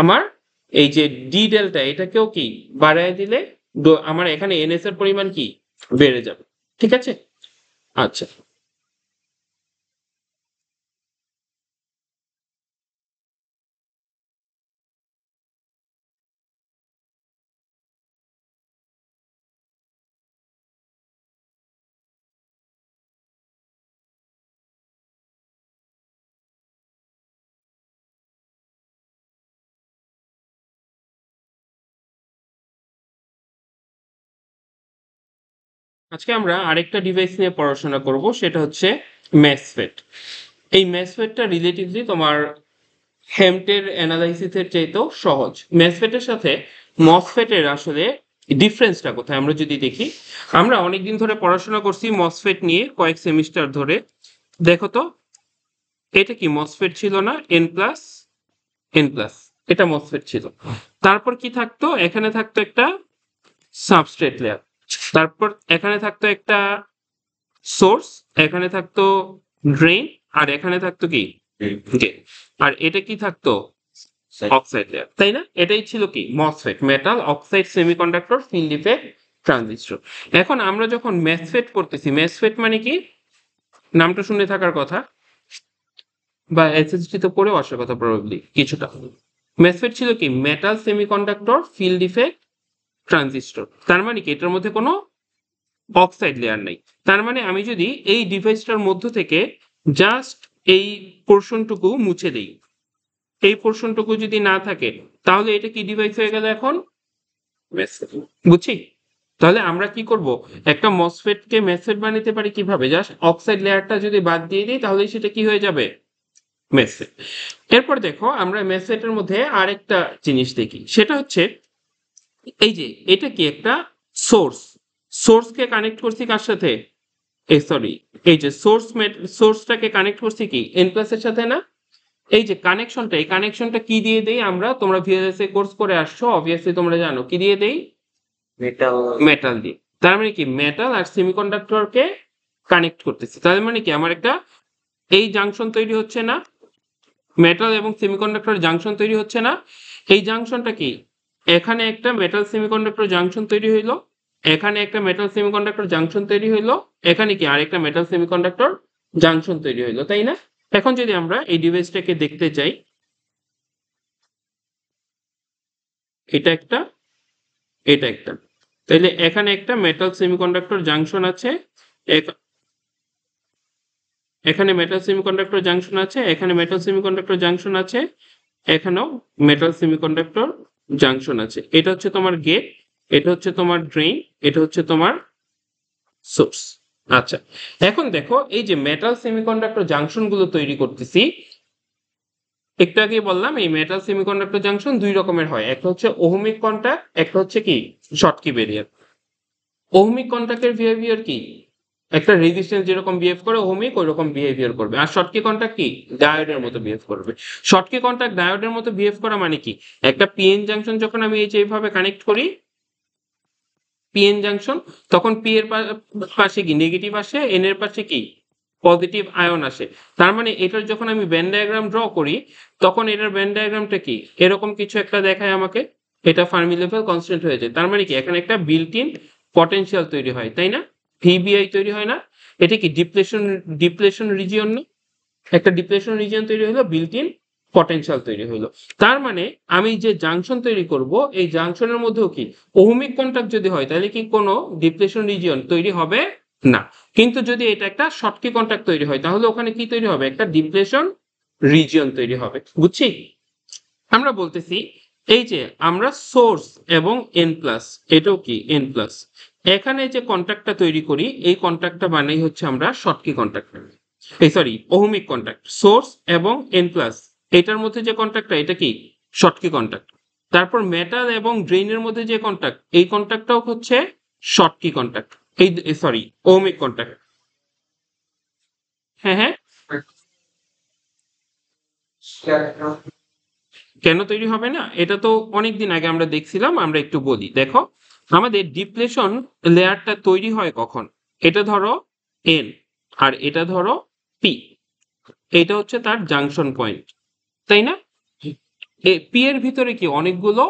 আমার এই যে ডি ডেল্টা এটাকেও কি বাড়ায় দিলে আমার এখানে এনএস এর পরিমাণ কি বেড়ে যাবে। ঠিক আছে? আচ্ছা, আজকে আমরা আরেকটা ডিভাইস নিয়ে পড়াশোনা করব, সেটা হচ্ছে ম্যাসফেট। এই ম্যাসফেটটা রিলেটিভলি তোমার হেমটের অ্যানালাইসিসের চাইতেও সহজ। ম্যাসফেটের সাথে মসফেটের আসলে ডিফারেন্সটা কোথায় আমরা যদি দেখি, আমরা অনেকদিন ধরে পড়াশোনা করছি মসফেট নিয়ে, কয়েক সেমিস্টার ধরে। দেখো তো, এটা কি মসফেট ছিল না? এন প্লাস এটা মসফেট ছিল। তারপর কি থাকতো? এখানে থাকতো একটা সাবস্ট্রেট লেয়ার, তারপর এখানে থাকতো একটা সোর্স, এখানে থাকতো ড্রেন, আর এখানে থাকতো কি গেট। আর এটা কি থাকতো? অক্সাইড লেয়ার, তাই না? এটাই ছিল কি MOSFET, metal oxide semiconductor field effect transistor. এখন আমরা যখন মেসফেট করতেছি, মেসফেট মানে কি? নামটা শুনে থাকার কথা, বা এসএসডি তো পড়েও আসার কথা প্রবাবলি কিছুটা। মেসফেট ছিল কি metal semiconductor field effect transistor. তার মানে কি এটার মধ্যে কোনো অক্সাইড লেয়ার নাই। তার মানে আমি যদি এই ডিভাইসটার মধ্য থেকে জাস্ট এই পোর্শনটুকু মুছে দেই, এই পোর্শনটুকু যদি না থাকে, তাহলে এটা কি ডিভাইস হয়ে গেল এখন? মেসফেট। বুঝছি? তাহলে আমরা কি করব? একটা মসফেটকে মেসফেট বানাতে পারি কিভাবে? জাস্ট অক্সাইড লেয়ারটা যদি বাদ দিয়ে দিই, তাহলে সেটা কি হয়ে যাবে? মেসফেট। এরপর দেখো, আমরা মেসফেটের মধ্যে আরেকটা জিনিস দেখি, সেটা হচ্ছে এই যে এটা কি একটা সোর্স, সোর্সকে কানেক্ট করছি কার সাথে? সরি, এই যে সোর্সটাকে কানেক্ট করছি কি এন প্লাসের সাথে না? এই যে কানেকশনটা, এই কানেকশনটা কি দিয়ে দেই আমরা? তোমরা ভিএলএসএ কোর্স করে আসছো, অবভিয়াসলি তোমরা জানো কি দিয়ে দেই? মেটাল। মেটাল দিয়ে। তার মানে কি মেটাল আর সেমিকন্ডাক্টরকে কানেক্ট করতেছি। তার মানে কি আমার একটা এই জাংশন তৈরি হচ্ছে না? মেটাল এবং সেমিকন্ডাক্টর জাংশন তৈরি হচ্ছে না? এই জাংশনটা কি, এখানে একটা মেটাল সেমিকন্ডাক্টর জাংশন তৈরি হইলো, এখানে একটা মেটাল সেমিকন্ডাক্টর জাংশন তৈরি হইলো, এখানে কি আরেকটা মেটাল সেমিকন্ডাক্টর জাংশন তৈরি হইলো, তাই না? এখন যদি আমরা এই ডিভাইসটাকে দেখতে চাই, এটা একটা, এটা একটা, তাইলে এখানে একটা মেটাল সেমিকন্ডাক্টর জাংশন আছে, এখানে মেটাল সেমিকন্ডাক্টর জাংশন আছে, এখানে মেটাল সেমিকন্ডাক্টর জাংশন আছে, এখানেও মেটাল সেমিকন্ডাক্টর জাংশন আছে। এটা হচ্ছে তোমার গেট, এটা হচ্ছে তোমার ড্রেন, এটা হচ্ছে তোমার সোর্স। আচ্ছা, এখন দেখো এই যে মেটাল সেমিকন্ডাক্টর জাংশন গুলো তৈরি করতেছি, একটু আগেই বললাম এই মেটাল সেমিকন্ডাক্টর জাংশন দুই রকমের হয়, একটা হচ্ছে ওহমিক কন্টাক্ট, একটা হচ্ছে কি শর্টকি ব্যারিয়ার। ওহমিক কন্টাক্টের বিহেভিয়ার কি? একটা রেজিস্ট্যান্স যেরকম বিহেভ করে ওহমিক ওই রকম বিহেভিয়ার করবে। আর শর্টকি কন্টাক্ট কি? ডায়োডের মতো বিহেভ করবে। শর্টকি কন্টাক্ট ডায়োডের মতো বিহেভ করা মানে কি? একটা পিএন জাংশন যখন আমি এই যে এইভাবে কানেক্ট করি, পিএন জাংশন, তখন পি এর পাশে কি নেগেটিভ আসে, এন এর পাশে কি পজিটিভ আয়ন আসে। তার মানে এটার যখন আমি ব্যান্ড ডায়াগ্রাম ড্র করি, তখন এটার ব্যান্ড ডায়াগ্রামটা কি এরকম কিছু একটা দেখায় আমাকে, এটা ফার্মি লেভেল কনস্ট্যান্ট হয়ে যায়। তার মানে কি এখানে একটা বিল্ট ইন পটেনশিয়াল তৈরি হয়, তাই না? ভিবিআই তৈরি হয় না? এটা কি ডিপ্লেশন রিজিয়ন না? একটা ডিপ্লেশন রিজিয়ন তৈরি হলো, বিল্ট ইন পটেনশিয়াল তৈরি হলো। তার মানে আমি যে জাংশন তৈরি করব, এই জাংশনের মধ্যেও কি ওহমিক কন্টাক্ট যদি হয়, তাহলে কি কোনো ডিপ্লেশন রিজিয়ন তৈরি হবে না। কিন্তু যদি এটা একটা শর্টকি কন্টাক্ট তৈরি হয়, তাহলে ওখানে কি তৈরি হবে? একটা ডিপ্লেশন রিজিয়ন তৈরি হবে। বুঝছি? আমরা বলতেছি এই যে আমরা সোর্স এবং এন প্লাস, এটাও কি এন প্লাস, এখানে যে কন্টাক্টটা তৈরি করি, এই কন্টাক্টটা বানাই হচ্ছে আমরা শর্টকি কন্টাক্ট, এই সরি ওহমিক কন্টাক্ট। সোর্স এবং এন প্লাস এটার মধ্যে যে কন্টাক্টটা, এটা কি শর্টকি কন্টাক্ট। তারপর মেটাল এবং ড্রেনের মধ্যে যে কন্টাক্ট, এই কন্টাক্টটাও হচ্ছে শর্টকি কন্টাক্ট, এই সরি ওহমিক কন্টাক্ট। হ্যাঁ হ্যাঁ, কেন তৈরি হবে না? এটা তো অনেকদিন আগে আমরা দেখছিলাম, আমরা একটু বলি। দেখো, আমাদের ডিপ্লেশন লেয়ারটা তৈরি হয় কখন? এটা ধরো এন, আর এটা ধরো পি, এটা হচ্ছে তার জাংশন পয়েন্ট, তাই না? পি এর ভিতরে কি অনেকগুলো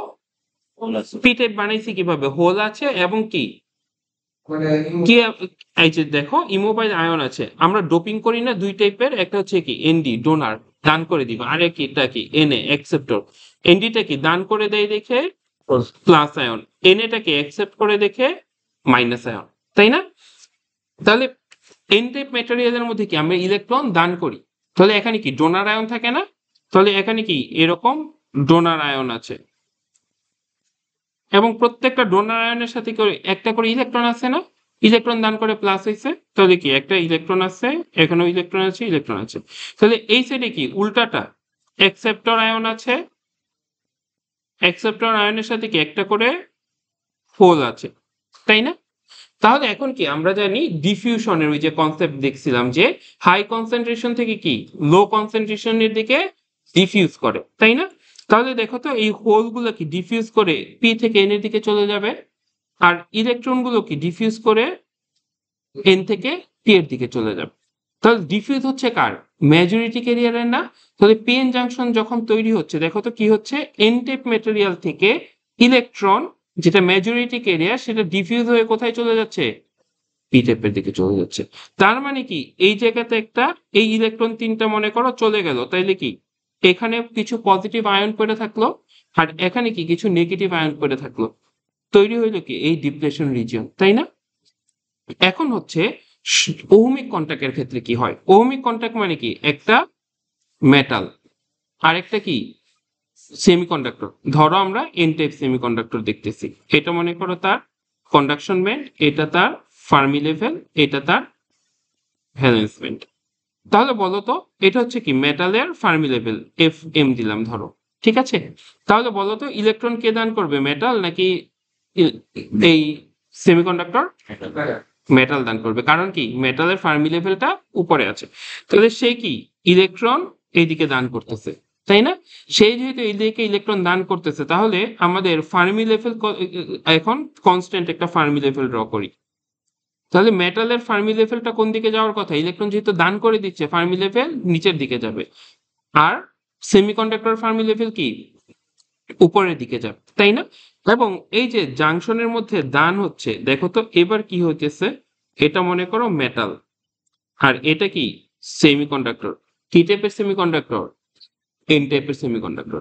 পি টাইপ বানাইছি কিভাবে? হোল আছে এবং কি কি এই যে দেখো ইমোবাইল আয়ন আছে, আমরা ডোপিং করি না দুই টাইপের, একটা হচ্ছে কি এনডি ডোনার দান করে দিব, আর একটা কি এনএ অ্যাকসেপ্টর। এনডিটা কি দান করে দেয় দেখে প্লাস আয়ন, এনএটাকে অ্যাকসেপ্ট করে দেখে মাইনাস আয়ন, তাই না? তাহলে এন টাইপ ম্যাটেরিয়ালের মধ্যে কি আমরা ইলেকট্রন দান করি, তাহলে এখানে কি ডোনার আয়ন থাকে না? তাহলে এখানে কি এরকম ডোনার আয়ন আছে, এবং প্রত্যেকটা ডোনার আয়নের সাথে করে একটা করে ইলেকট্রন আছে না? ইলেকট্রন দান করে প্লাস হয়েছে, তাহলে কি একটা ইলেকট্রন আছে, এখানেও ইলেকট্রন আছে, ইলেকট্রন আছে। তাহলে এই সাইডে কি উল্টাটা অ্যাকসেপ্টর আয়ন আছে, অ্যাকসেপ্টর আয়নের সাথে কি একটা করে হোল আছে, তাই না? তাহলে এখন কি আমরা জানি ডিফিউশনের ওই যে কনসেপ্ট দেখছিলাম যে হাই কনসেন্ট্রেশন থেকে কি লো কনসেন্ট্রেশনের দিকে ডিফিউজ করে, তাই না? তাহলে দেখো তো এই হোলগুলো কি ডিফিউজ করে পি থেকে এন এর দিকে চলে যাবে, আর ইলেকট্রনগুলো কি ডিফিউজ করে এন থেকে পি এর দিকে চলে যাবে। তাহলে ডিফিউজ হচ্ছে কার? মেজরিটি ক্যারিয়ারের না? তাহলে পিএন জাংশন যখন তৈরি হচ্ছে দেখো তো কি হচ্ছে, এন টাইপ ম্যাটেরিয়াল থেকে ইলেকট্রন যেটা মেজরিটি ক্যারিয়ার সেটা ডিফিউজ হয়ে কোথায় চলে যাচ্ছে? পি টাইপের দিকে চলে যাচ্ছে। তার মানে কি এই জায়গাতে একটা এই ইলেকট্রন তিনটা মনে করো চলে গেল, তাইলে কি এখানে কিছু পজিটিভ আয়ন পড়ে থাকলো, আর এখানে কি কিছু নেগেটিভ আয়ন পড়ে থাকলো, তৈরি হইলো কি এই ডিপ্লেশন রিজিয়ন, তাই না? এখন হচ্ছে ওহমিক কন্টাক্টের ক্ষেত্রে কি হয়? ওহমিক কন্টাক্ট মানে কি একটা মেটাল আর একটা কি সেমিকন্ডাক্টর। ধরো আমরা এন টাইপ সেমিকন্ডাক্টর দেখতেছি, এটা মনে করো তার কন্ডাকশন ব্যান্ড, এটা তার ফার্মি লেভেল, এটা তার ভ্যালেন্স ব্যান্ড। তাহলে বলো তো এটা হচ্ছে কি মেটালের ফার্মি লেভেল, এফ এম দিলাম ধরো, ঠিক আছে? তাহলে বলো তো ইলেকট্রন কে দান করবে, মেটাল নাকি এই সেমিকন্ডাক্টর? মেটাল দান করবে, কারণ কি মেটালের ফার্মি লেভেলটা উপরে আছে, তাহলে সে কি ইলেকট্রন এইদিকে দান করতেছে, তাই না? সেই যেহেতু এইদিকে ইলেকট্রন দান করতেছে, তাহলে আমাদের ফার্মি লেভেল এখন কনস্ট্যান্ট একটা ফার্মি লেভেল ড্র করি। তাহলে মেটালের ফার্মি লেভেলটা কোন দিকে যাওয়ার কথা? ইলেকট্রন যেহেতু দান করে দিচ্ছে ফার্মি লেভেল নিচের দিকে যাবে, আর সেমিকন্ডাক্টর ফার্মি লেভেল কি উপরের দিকে যাবে, তাই না? এবং এই যে জাংশনের মধ্যে দান হচ্ছে দেখো তো এবার কি হইতেছে, এটা মনে করো মেটাল, আর এটা কি সেমিকন্ডাক্টর। কি টাইপের সেমিকন্ডাক্টর? এন টাইপের সেমিকন্ডাক্টর।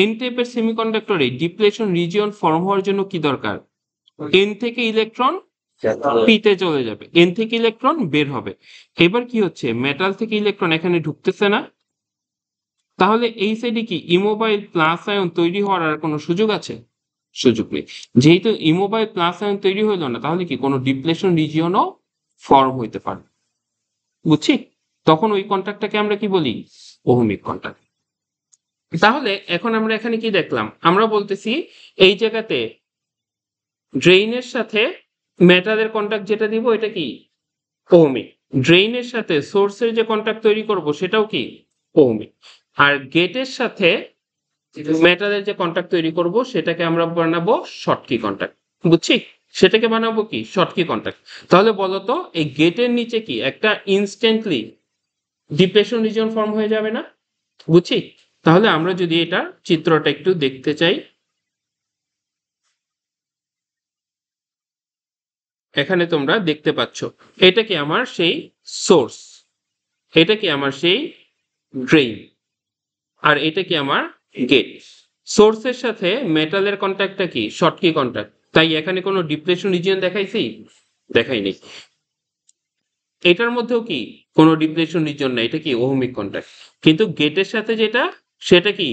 এন টাইপের সেমিকন্ডাক্টরে ডিপ্লেশন রিজিয়ন ফর্ম হওয়ার জন্য কি দরকার? এন থেকে ইলেকট্রন পিতে চলে যাবে, এন থেকে ইলেকট্রন বের হবে। এবার কি হচ্ছে, মেটাল থেকে ইলেকট্রন এখানে ঢুকতেছে না, তাহলে এই সাইডে কি ইমোবাইল প্লাস আয়ন তৈরি হওয়ার আর কোনো সুযোগ আছে? সুযোগ নেই। যেহেতু ইমোবাইল প্লাস আয়ন তৈরি হইলো না, তাহলে কি কোনো ডিপ্লেশন রিজিয়নও ফর্ম হইতে পারে, বুঝছি? তখন ওই কন্ট্যাক্টটাকে আমরা কি বলি? Ohmic contact. তাহলে এখন আমরা এখানে কি দেখলাম, আমরা বলতেছি এই জায়গাতে ড্রেইনের সাথে মেটালের কন্ট্যাক্ট যেটা দিব এটা কি ওহমিক, ড্রেইনের সাথে সোর্সের যে কন্ট্যাক্ট তৈরি করব সেটাও কি ওহমিক, আর গেটের সাথে মেটালের যে কন্ট্যাক্ট তৈরি করব সেটাকে আমরা বানাবো শর্টকি কন্ট্যাক্ট, বুঝছি? সেটাকে বানাবো কি শর্টকি কন্ট্যাক্ট। তাহলে বলতো এই গেটের নিচে কি একটা ইনস্ট্যান্টলি ডিপ্রেশন রিজন ফর্ম হয়ে যাবে না, বুঝছি? তাহলে আমরা যদি এটা চিত্রটা একটু দেখতে চাই, এখানে তোমরা দেখতে পাচ্ছ এটা কি আমার সেই সোর্স, এটা কি আমার সেই ড্রেইন, আর এটা কি আমার গেট। সোর্সের সাথে মেটালের কন্ট্যাক্টটা কি শর্টকি কন্ট্যাক্ট, তাই এখানে কোনো ডিপ্রেশন রিজিয়ন দেখাইছি? দেখাইনি। এটার মধ্যেও কি কোনো ডিপ্লেশন রিজন নাই, এটা কি ওহমিক কন্ট্যাক্ট। কিন্তু গেটের সাথে যেটা সেটা কি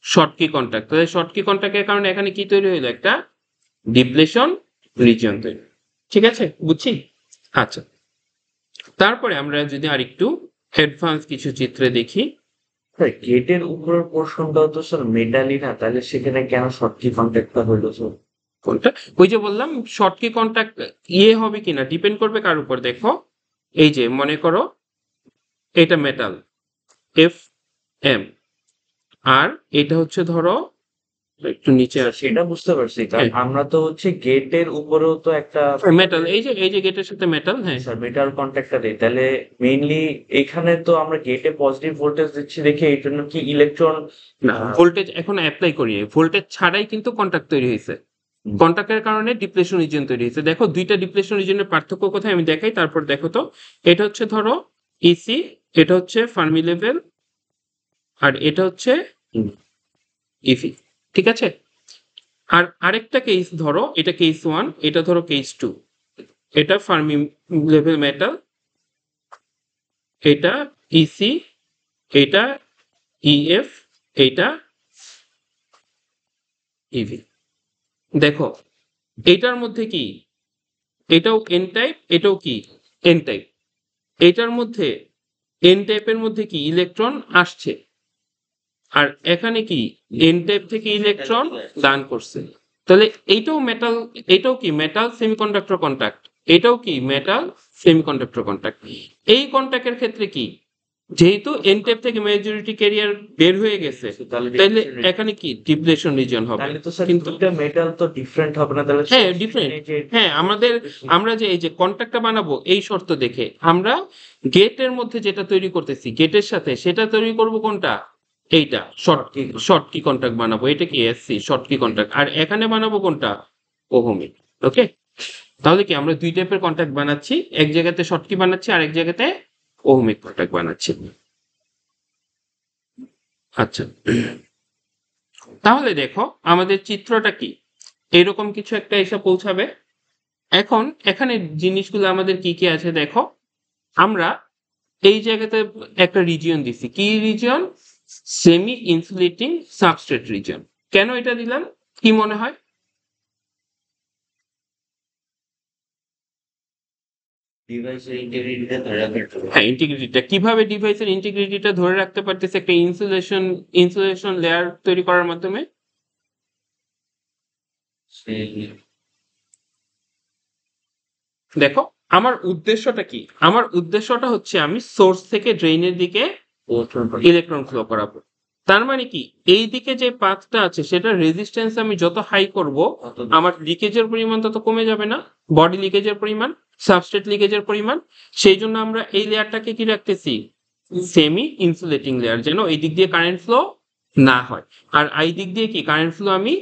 শর্টকি কন্ট্যাক্ট, তাহলে শর্টকি কন্ট্যাক্টের কারণে এখানে কি তৈরি হইলো, একটা ডিপ্লেশন রিজন তৈরি, ঠিক আছে? বুঝছি? আচ্ছা, তারপরে আমরা যদি আর একটু অ্যাডভান্স কিছু চিত্রে দেখি। গেটের উপরের পোর্শনটাও তো স্যার মেটালি না, তাহলে সেখানে কেন শর্টকি কন্ট্যাক্টটা হইলো স্যার? কোনটা? ওই যে বললাম শর্টকি কন্ট্যাক্ট ইয়ে হবে কিনা ডিপেন্ড করবে কার উপর, দেখো এই যে মনে করো এটা মেটাল এফ এম, আর এটা হচ্ছে ধরো একটু নিচে আসি, সেটা বুঝতে পারছি, কারণ আমরা তো হচ্ছে গেটের উপরেও তো একটা মেটাল, এই যে গেটের সাথে মেটাল, হ্যাঁ স্যার মেটাল কন্ট্যাক্টটা দেই, তাহলে মেইনলি এখানে তো আমরা গেটে পজিটিভ ভোল্টেজ দিচ্ছি দেখে এই জন্য কি ইলেকট্রন না ভোল্টেজ এখন অ্যাপ্লাই করি, ভোল্টেজ ছাড়াই কিন্তু কন্ট্যাক্ট তৈরি হয়েছে, কন্টাক্টের কারণে ডিপ্লেশন রিজিয়ন তৈরি হয়েছে। দেখো দুইটা ডিপ্লেশন রিজিয়নের পার্থক্য কোথায় আমি দেখাই, তারপর দেখো তো। এটা হচ্ছে ধরো ইসি, এটা হচ্ছে ফার্মি লেভেল, আর এটা হচ্ছে ইভি, ঠিক আছে। আর আরেকটা কেস ধরো, এটা কেস 1, এটা ধরো কেস 2, এটা ফার্মি লেভেল মেটাল, এটা ইসি, এটা ইএফ, এটা ইভি। দেখো এটার মধ্যে কি, এটাও এন টাইপ, এটাও কি এন টাইপ। এটার মধ্যে এন টাইপের মধ্যে কি ইলেকট্রন আসছে, আর এখানে কি এন টাইপ থেকে ইলেকট্রন দান করছে। তাহলে এইটাও মেটাল, এটাও কি মেটাল সেমিকন্ডাক্টর কন্টাক্ট, এটাও কি মেটাল সেমিকন্ডাক্টর কন্টাক্ট। এই কন্টাক্টের ক্ষেত্রে কি, যেহেতু এন টাইপ থেকে মেজরিটি ক্যারিয়ার বের হয়ে গেছে, তাহলে এখানে কি ডিপ্লেশন রিজন হবে। তাহলে তো স্যার কিন্তু দুইটা মেটাল তো ডিফারেন্ট হবে না তাহলে? হ্যাঁ ডিফারেন্ট, হ্যাঁ আমরা যে এই যে কন্ট্যাক্টটা বানাবো এই শর্ত দেখে আমরা গেটের মধ্যে যেটা তৈরি করতেছি, গেটের সাথে সেটা তৈরি করব কোনটা, এইটা শর্ট কি কন্ট্যাক্ট বানাবো, এটা কি এসসি শর্ট কি কন্ট্যাক্ট, আর এখানে বানাবো কোনটা ওহমিক। ওকে, তাহলে কি আমরা দুই টাইপের কন্ট্যাক্ট বানাচ্ছি, এক জায়গাতে শর্ট কি বানাচ্ছি আর এক জায়গাতে ওহমিক কন্ট্যাক্ট বানাচ্ছি। আচ্ছা, তাহলে দেখো আমাদের চিত্রটা কি, এরকম কিছু একটা এসে পৌঁছাবে। এখন এখানে জিনিসগুলো আমাদের কি কি আছে দেখো, আমরা এই জায়গাতে একটা রিজিয়ন দিছি, কি region, semi insulating substrate region. কেন এটা দিলাম কি মনে হয়? ডিভাইসের ইন্টিগ্রিটিটা ধরে রাখার জন্য। হ্যাঁ ইন্টিগ্রিটিটা কিভাবে, ডিভাইসের ইন্টিগ্রিটিটা ধরে রাখতে পারতেছে একটা ইনসুলেশন লেয়ার তৈরি করার মাধ্যমে। দেখো আমার উদ্দেশ্যটা কি, আমার উদ্দেশ্যটা হচ্ছে আমি সোর্স থেকে ড্রেইনের দিকে ইলেকট্রন ফ্লো করাবো। তার মানে কি এই দিকে যে পাথটা আছে সেটা রেজিস্ট্যান্স আমি যত হাই করব আমার লিকেজের পরিমাণ তত কমে যাবে না, বডি লিকেজের পরিমাণ, সাবস্ট্রেট লিকেজের পরিমাণ। সেই জন্য আমরা এই লেয়ারটাকে কি রাখতেছি, সেমি ইনসুলেটিং লেয়ার, যেন এই দিক দিয়ে কারেন্ট ফ্লো না হয়, আর এই দিক দিয়ে কি কারেন্ট ফ্লো আমি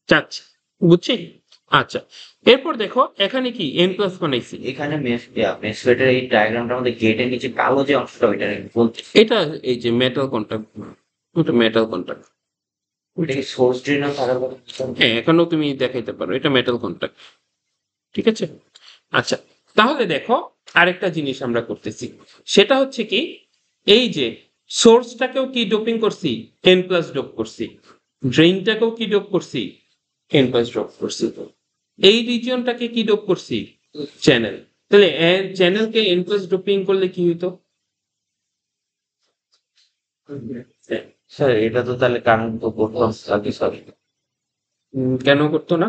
চাচ্ছি। বুঝছি? আচ্ছা, এরপর দেখো এখানে কি এন প্লাস বানাইছি। এখানে মেসফেটের এই ডায়াগ্রামটার মধ্যে গেটের নিচে কালো যে অংশটা ওইটা বলতে, এটা এই যে মেটাল কন্টাক্ট, ওটা মেটাল কন্টাক্ট। ওইটা কি সোর্স ড্রেন থাকার কথা? হ্যাঁ এখানেও তুমি দেখাইতে পারো এটা মেটাল কন্টাক্ট, ঠিক আছে। আচ্ছা, তাহলে দেখো আরেকটা জিনিস আমরা করতেছি, সেটা হচ্ছে কি এই যে সোর্সটাকেও কি ডোপিং করছি, এন প্লাস ডোপ করছি, ড্রেইনটাকেও কি ডোপ করছি, এন প্লাস ডোপ করছি, এই রিজিয়নটাকে কি ডোপ করছি, চ্যানেল। তাহলে চ্যানেলকে এন প্লাস ডোপিং করলে কি হইতো? স্যার এটা তো তাহলে কারেন্ট তো করতাম আগে সরি। কেন করতো না?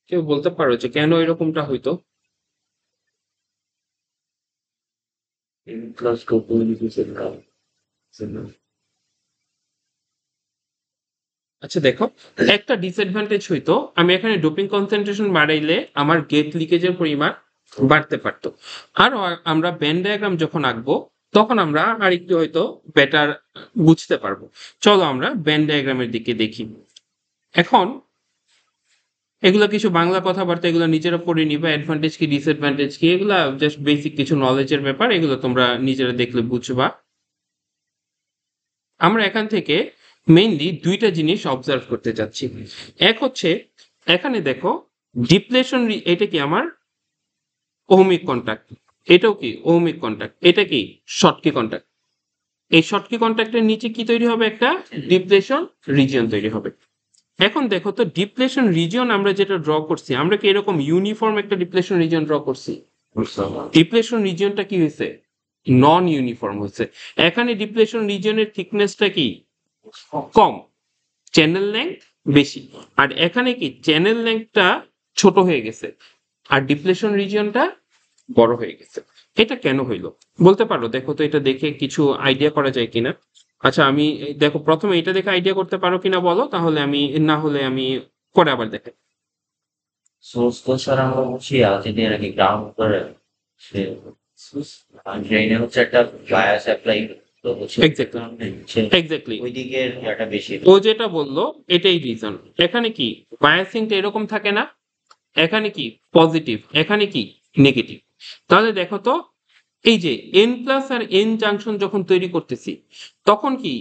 কেউ বলতে পারো যে কেন এরকমটা হইতো? প্লাস টু আচ্ছা দেখো, একটা ডিসঅ্যাডভান্টেজ হইতো আমি এখানে ডোপিং কনসেন্ট্রেশন বাড়াইলে আমার গেট লিকেজের পরিমাণ বাড়তে পারতো। আরো আমরা ব্যান্ড ডায়াগ্রাম যখন আঁকবো তখন আমরা আরেকটু হয়তো বেটার বুঝতে পারবো। চলো আমরা ব্যান্ড ডায়াগ্রামের দিকে দেখি। এখন এগুলো কিছু বাংলা কথাবার্তা, এগুলো নিজেরা পড়ে নিবা, অ্যাডভান্টেজ কি ডিসঅ্যাডভান্টেজ কি, এগুলা জাস্ট বেসিক কিছু নলেজের ব্যাপার, এগুলো তোমরা নিজেরা দেখলে বুঝবা। আমরা এখান থেকে মেইনলি দুইটা জিনিস অবজার্ভ করতে চাচ্ছি। এক হচ্ছে এখানে দেখো ডিপ্লেশন, এটা কি আমার ওহমিক কন্টাক্ট, এটাও কি ওহমিক কন্টাক্ট, এটা কি শর্টকি কন্টাক্ট। এই শর্টকি কন্টাক্টের নিচে কি তৈরি হবে, একটা ডিপ্লেশন রিজিয়ন তৈরি হবে। এখন দেখো তো ডিপ্লেশন রিজিয়ন আমরা যেটা ড্র করছি, আমরা কি এরকম ইউনিফর্ম একটা ডিপ্লেশন রিজিয়ন ড্র করছি? ডিপ্লেশন রিজিয়নটা কি হয়েছে, নন ইউনিফর্ম হয়েছে। এখানে ডিপ্লেশন রিজিয়নের থিকনেসটা কি কম, চ্যানেল লেংথ বেশি, আর এখানে কি চ্যানেল লেংথটা ছোট হয়ে গেছে আর ডিপ্লেশন রিজিয়নটা বড় হয়ে গেছে। এটা কেন হইলো বলতে পারো? দেখো তো এটা দেখে কিছু আইডিয়া করা যায় কিনা। আচ্ছা আমি দেখো প্রথমে এটা দেখে আইডিয়া করতে পারো কিনা বলো, তাহলে আমি, না হলে আমি পরে আবার দেখাই। সোর্স তো স্যার আমরা বলছি আগে দিয়ে নাকি গ্রাউন্ড করে সে ড্রেনে হচ্ছে একটা বায়াস অ্যাপ্লাই এক্স্যাক্টলি এক্স্যাক্টলি ওই দিকের ইয়াটা বেশি। ও যেটা বললো এটাই রিজন। এখানে কি বায়াসিংটা এরকম থাকে না, এখানে কি পজিটিভ, এখানে কি নেগেটিভ। তাহলে দেখো তো, এই যে এন প্লাস আর এন জাংশন যখন তৈরি করতেছি, তখন কি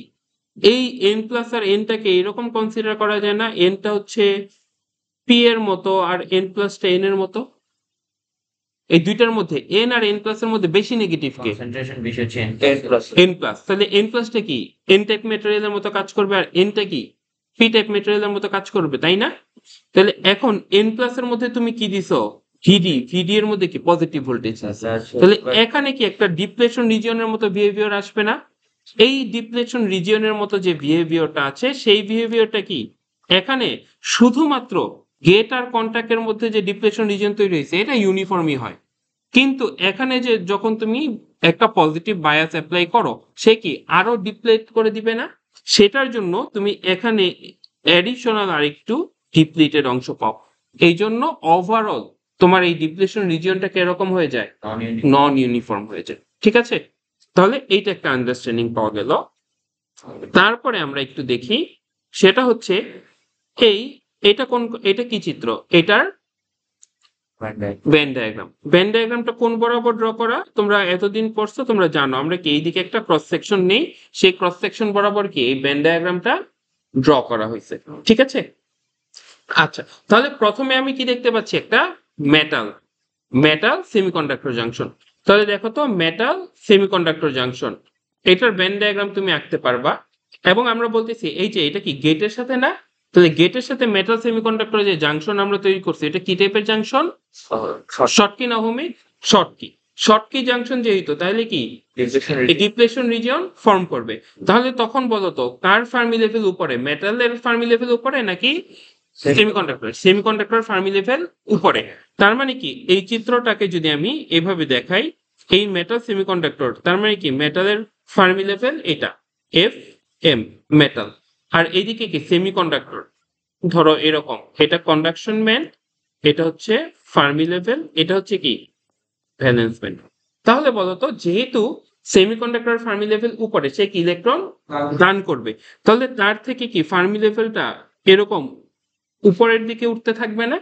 এই এন প্লাস আর এনটাকে এরকম কনসিডার করা যায় না, এনটা হচ্ছে পি এর মতো আর এন প্লাসটা এন এর মতো? এই দুইটার মধ্যে এন আর এন প্লাস এর মধ্যে বেশি নেগেটিভ কে? কনসেন্ট্রেশন বেশি হচ্ছে এন প্লাস। N plus. তাহলে এন প্লাসটা কি এন টাইপ মেটেরিয়ালের মতো কাজ করবে, আর এনটা কি পি টাইপ মেটেরিয়ালের মতো কাজ করবে, তাই না? তাহলে এখন এন প্লাস এর মধ্যে তুমি কি দিছো? ভিডি। ভিডি এর মধ্যে কি পজিটিভ ভোল্টেজ। তাহলে এখানে কি একটা ডিপ্লেশন রিজিয়নের মতো বিহেভিয়ার আসবে না? এই ডিপ্লেশন রিজিয়নের মতো যে বিহেভিয়ারটা আছে, সেই বিহেভিয়ারটা কি এখানে শুধুমাত্র গেট আর কন্ট্যাক্টের মধ্যে যে ডিপ্লেশন রিজিয়ন তৈরি হয়েছে এটা ইউনিফর্মই হয়। কিন্তু এখানে যে যখন তুমি একটা পজিটিভ বায়াস অ্যাপ্লাই করো, সে কি আরো ডিপ্লেট করে দিবে না? সেটার জন্য তুমি এখানে অ্যাডিশনাল আরেকটু ডিপ্লিটেড অংশ পাও। এই জন্য ওভারঅল তোমার এই ডিপ্লেশন রিজিয়নটা কিরকম হয়ে যায়? নন ইউনিফর্ম হয়ে যায়। ঠিক আছে, তাহলে এইটা একটা আন্ডারস্ট্যান্ডিং পাওয়া গেল। তারপরে আমরা একটু দেখি, সেটা হচ্ছে এই এটা কোন, এটা কি চিত্র? এটার ভেন ডায়াগ্রাম। ভেন ডায়াগ্রামটা কোন বরাবর ড্র করা? তোমরা এতদিন পড়ছো, তোমরা জানো আমরা কি এইদিকে একটা ক্রস সেকশন নেই, সেই ক্রস সেকশন বরাবর কি এই ভেন ডায়াগ্রামটা ড্র করা হয়েছে। ঠিক আছে, আচ্ছা তাহলে প্রথমে আমি কি দেখতে পাচ্ছি? একটা মেটাল মেটাল সেমিকন্ডাক্টর জাংশন। তাহলে দেখো তো, মেটাল সেমিকন্ডাক্টর জাংশন, এটার ভেন ডায়াগ্রাম তুমি আঁকতে পারবা। এবং আমরা বলতেছি এই যে এটা কি গেটের সাথে না? তাহলে গেটের সাথে মেটাল সেমিকন্ডাক্টর যে জাংশন আমরা তৈরি করছি, এটা কি টাইপের জাংশন? শর্টকি না হোমিক? শর্টকি। শর্টকি জাংশন যেহেতু, তাহলে কি ডিপ্লেশন রিজিয়ন ফর্ম করবে। তাহলে তখন বলো তো কার ফার্মি লেভেল উপরে? মেটালের ফার্মি লেভেল উপরে নাকি সেমিকন্ডাক্টর? সেমিকন্ডাক্টর ফার্মি লেভেল উপরে। তার মানে কি এই চিত্রটাকে যদি আমি এভাবে দেখাই, এই মেটাল সেমিকন্ডাক্টর, তার মানে কি মেটালের ফার্মি লেভেল এটা এফ এম মেটাল, আর এইদিকে কি সেমিকন্ডাক্টর, ধরো এরকম, এটা কন্ডাকশন ব্যান্ড, এটা হচ্ছে ফার্মি লেভেল, এটা হচ্ছে কি ভ্যালেন্স ব্যান্ড। তাহলে বলতো যেহেতু সেমিকন্ডাক্টর ফার্মি লেভেল উপরে, সে কি ইলেকট্রন দান করবে, তাহলে তার থেকে কি ফার্মি লেভেলটা এরকম উপরের দিকে উঠতে থাকবে না?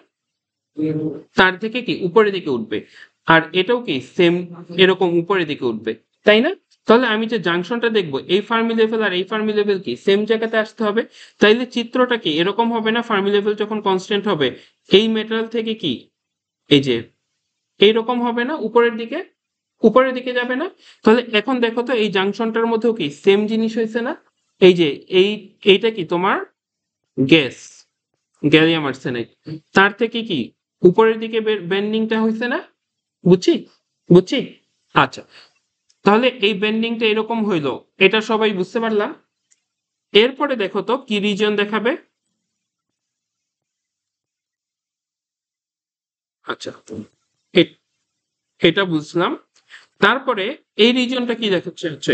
তার থেকে কি উপরের দিকে উঠবে, আর এটাও কি সেম এরকম উপরের দিকে উঠবে, তাই না? তাহলে আমি যে জাংশনটা দেখবো, এই ফার্মি লেভেল আর এই ফার্মি লেভেল কি সেম জায়গাতে আসতে হবে। তাইলে চিত্রটা কি এরকম হবে না? ফার্মি লেভেল যখন কনস্ট্যান্ট হবে, এই মেটাল থেকে কি এই যে এইরকম হবে না, উপরের দিকে, উপরের দিকে যাবে না? তাহলে এখন দেখো তো এই জাংশনটার মধ্যেও কি সেম জিনিস হয়েছে না? এই যে এইটা কি তোমার গ্যাস, গ্যালিয়াম আর্সেনাইড, তার থেকে কি উপরের দিকে বেন্ডিংটা হয়েছে না? বুঝছি বুঝছি আচ্ছা, তাহলে এই বেন্ডিংটা এরকম হইলো, এটা সবাই বুঝতে পারলাম। এরপরে দেখো তো কি রিজন দেখাবে। আচ্ছা, এটা বুঝলাম। তারপরে এই রিজনটা কি দেখাচ্ছে হচ্ছে,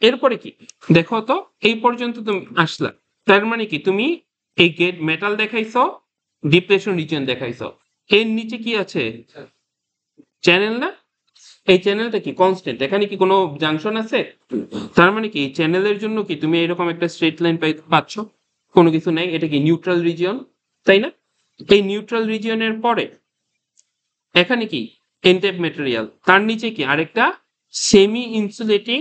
এরপরে কি দেখো তো, এই পর্যন্ত তুমি আসলা, তার মানে কি তুমি এই গেট মেটাল দেখাইছো, ডিপ্লেশন রিজন দেখাইছো, এর নিচে কি আছে? চ্যানেল না? এই চ্যানেলটা কি কনস্ট্যান্ট? এখানে কি কোনো জাংশন আছে? তার মানে কি এই চ্যানেলের জন্য কি তুমি এরকম একটা স্ট্রেট লাইন পাচ্ছ? কোনো কিছু নেই, এটা কি নিউট্রাল রিজিয়ন, তাই না? এই নিউট্রাল রিজিয়নের পরে এখানে কি এন টাইপ ম্যাটেরিয়াল, তার নিচে কি আরেকটা সেমি ইনসুলেটিং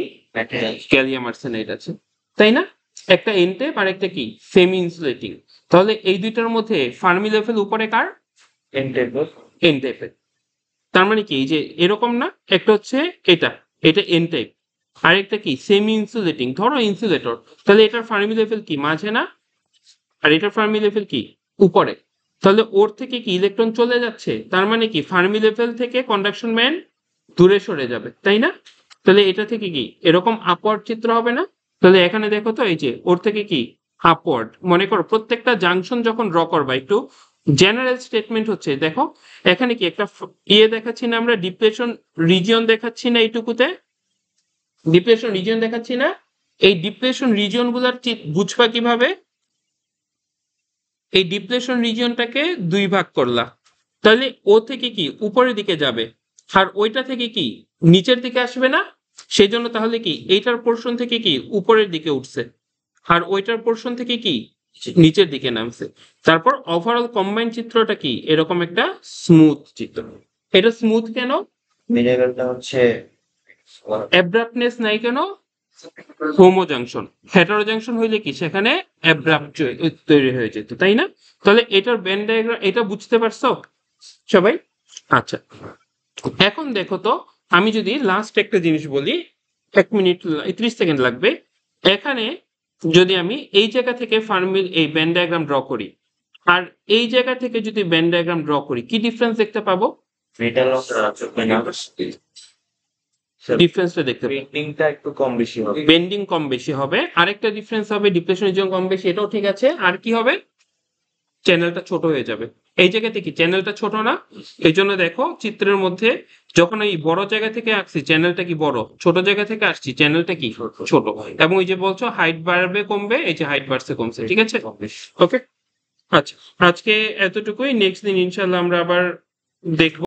গ্যালিয়াম আর্সেনাইড আছে, তাই না? একটা এন টাইপ আর একটা কি সেমি ইনসুলেটিং। তাহলে এই দুইটার মধ্যে ফার্মি লেভেল উপরে কার? এন টাইপের। এন টাইপের। তার মানে কি এই যে এরকম না, একটা হচ্ছে এটা, এটা এন টাইপ, আরেকটা কি সেমি ইনসুলেটিং, ধরো ইনসুলেটর, তাহলে এটার ফার্মি লেভেল কি মাঝে না, আর এটার ফার্মি লেভেল কি উপরে। তাহলে ওর থেকে কি ইলেকট্রন চলে যাচ্ছে, তার মানে কি ফার্মি লেভেল থেকে কন্ডাকশন ব্যান্ড দূরে সরে যাবে, তাই না? তাহলে এটা থেকে কি এরকম আপওয়ার্ড চিত্র হবে না? তাহলে এখানে দেখো তো, এই যে ওর থেকে কি আপওয়ার্ড, মনে করো প্রত্যেকটা জাংশন যখন ড্র করবা, একটু জেনারেল স্টেটমেন্ট হচ্ছে, দেখো এখানে কি একটা ইয়ে দেখাচ্ছি না, আমরা ডিপ্লেশন রিজিয়ন দেখাচ্ছি না এইটুকুতে? ডিপ্লেশন রিজিয়ন দেখাচ্ছি না? এই ডিপ্লেশন রিজিয়ন গুলার বুঝবা কিভাবে? এই ডিপ্লেশন রিজিয়নটাকে দুই ভাগ করলা, তাহলে ও থেকে কি উপরের দিকে যাবে, আর ওইটা থেকে কি নিচের দিকে আসবে না, সেই জন্য তাহলে কি এইটার পোর্শন থেকে কি উপরের দিকে উঠছে, আর ওইটার পোর্শন থেকে কি নিচের দিকে নামছে। তারপর ওভারঅল কম্বাইন চিত্রটা কি এরকম একটা স্মুথ চিত্র। এটা স্মুথ কেন? ভেরিয়েবলটা হচ্ছে অ্যাব্রাপ্টনেস নাই কেন? Homo junction. হেটারো জাংশন হইলে কি সেখানে অ্যাব্রাপ্ট তৈরি হয়ে যেত, তাই না? তাহলে এটার ভেন ডায়াগ্রাম এটা বুঝতে পারছো সবাই? আচ্ছা, এখন দেখো তো, আমি যদি লাস্ট একটা জিনিস বলি, 1 মিনিট 30 সেকেন্ড লাগবে। এখানে যদি আমি এই জায়গা থেকে ফার্মিল এই ভেন ডায়াগ্রাম ড্র করি, আর এই জায়গা থেকে যদি ভেন ডায়াগ্রাম ড্র করি, কি ডিফারেন্স দেখতে পাবো? মেটাল ডিফারেন্সটা দেখতে পাবো, বেন্ডিংটা একটু কম বেশি হবে। বেন্ডিং কম বেশি হবে, আরেকটা ডিফারেন্স হবে ডিপ্লেশন রিজিয়ন কম বেশি, এটাও ঠিক আছে। আর কি হবে? চ্যানেলটা ছোট হয়ে যাবে। এই জায়গাতে কি চ্যানেলটা ছোট না? এই জন্য দেখো চিত্রের মধ্যে যখন এই বড় জায়গা থেকে আসছি চ্যানেলটা কি বড়, ছোট জায়গা থেকে আসছি চ্যানেলটা কি ছোট। এবং এই যে বলছো হাইট বাড়বে কমবে, এই যে হাইট বাড়ছে কমছে, ঠিক আছে? কম বেশি। ওকে, আচ্ছা, আজকে এতটুকুই। নেক্সট দিন ইনশাল্লাহ আমরা আবার দেখবো।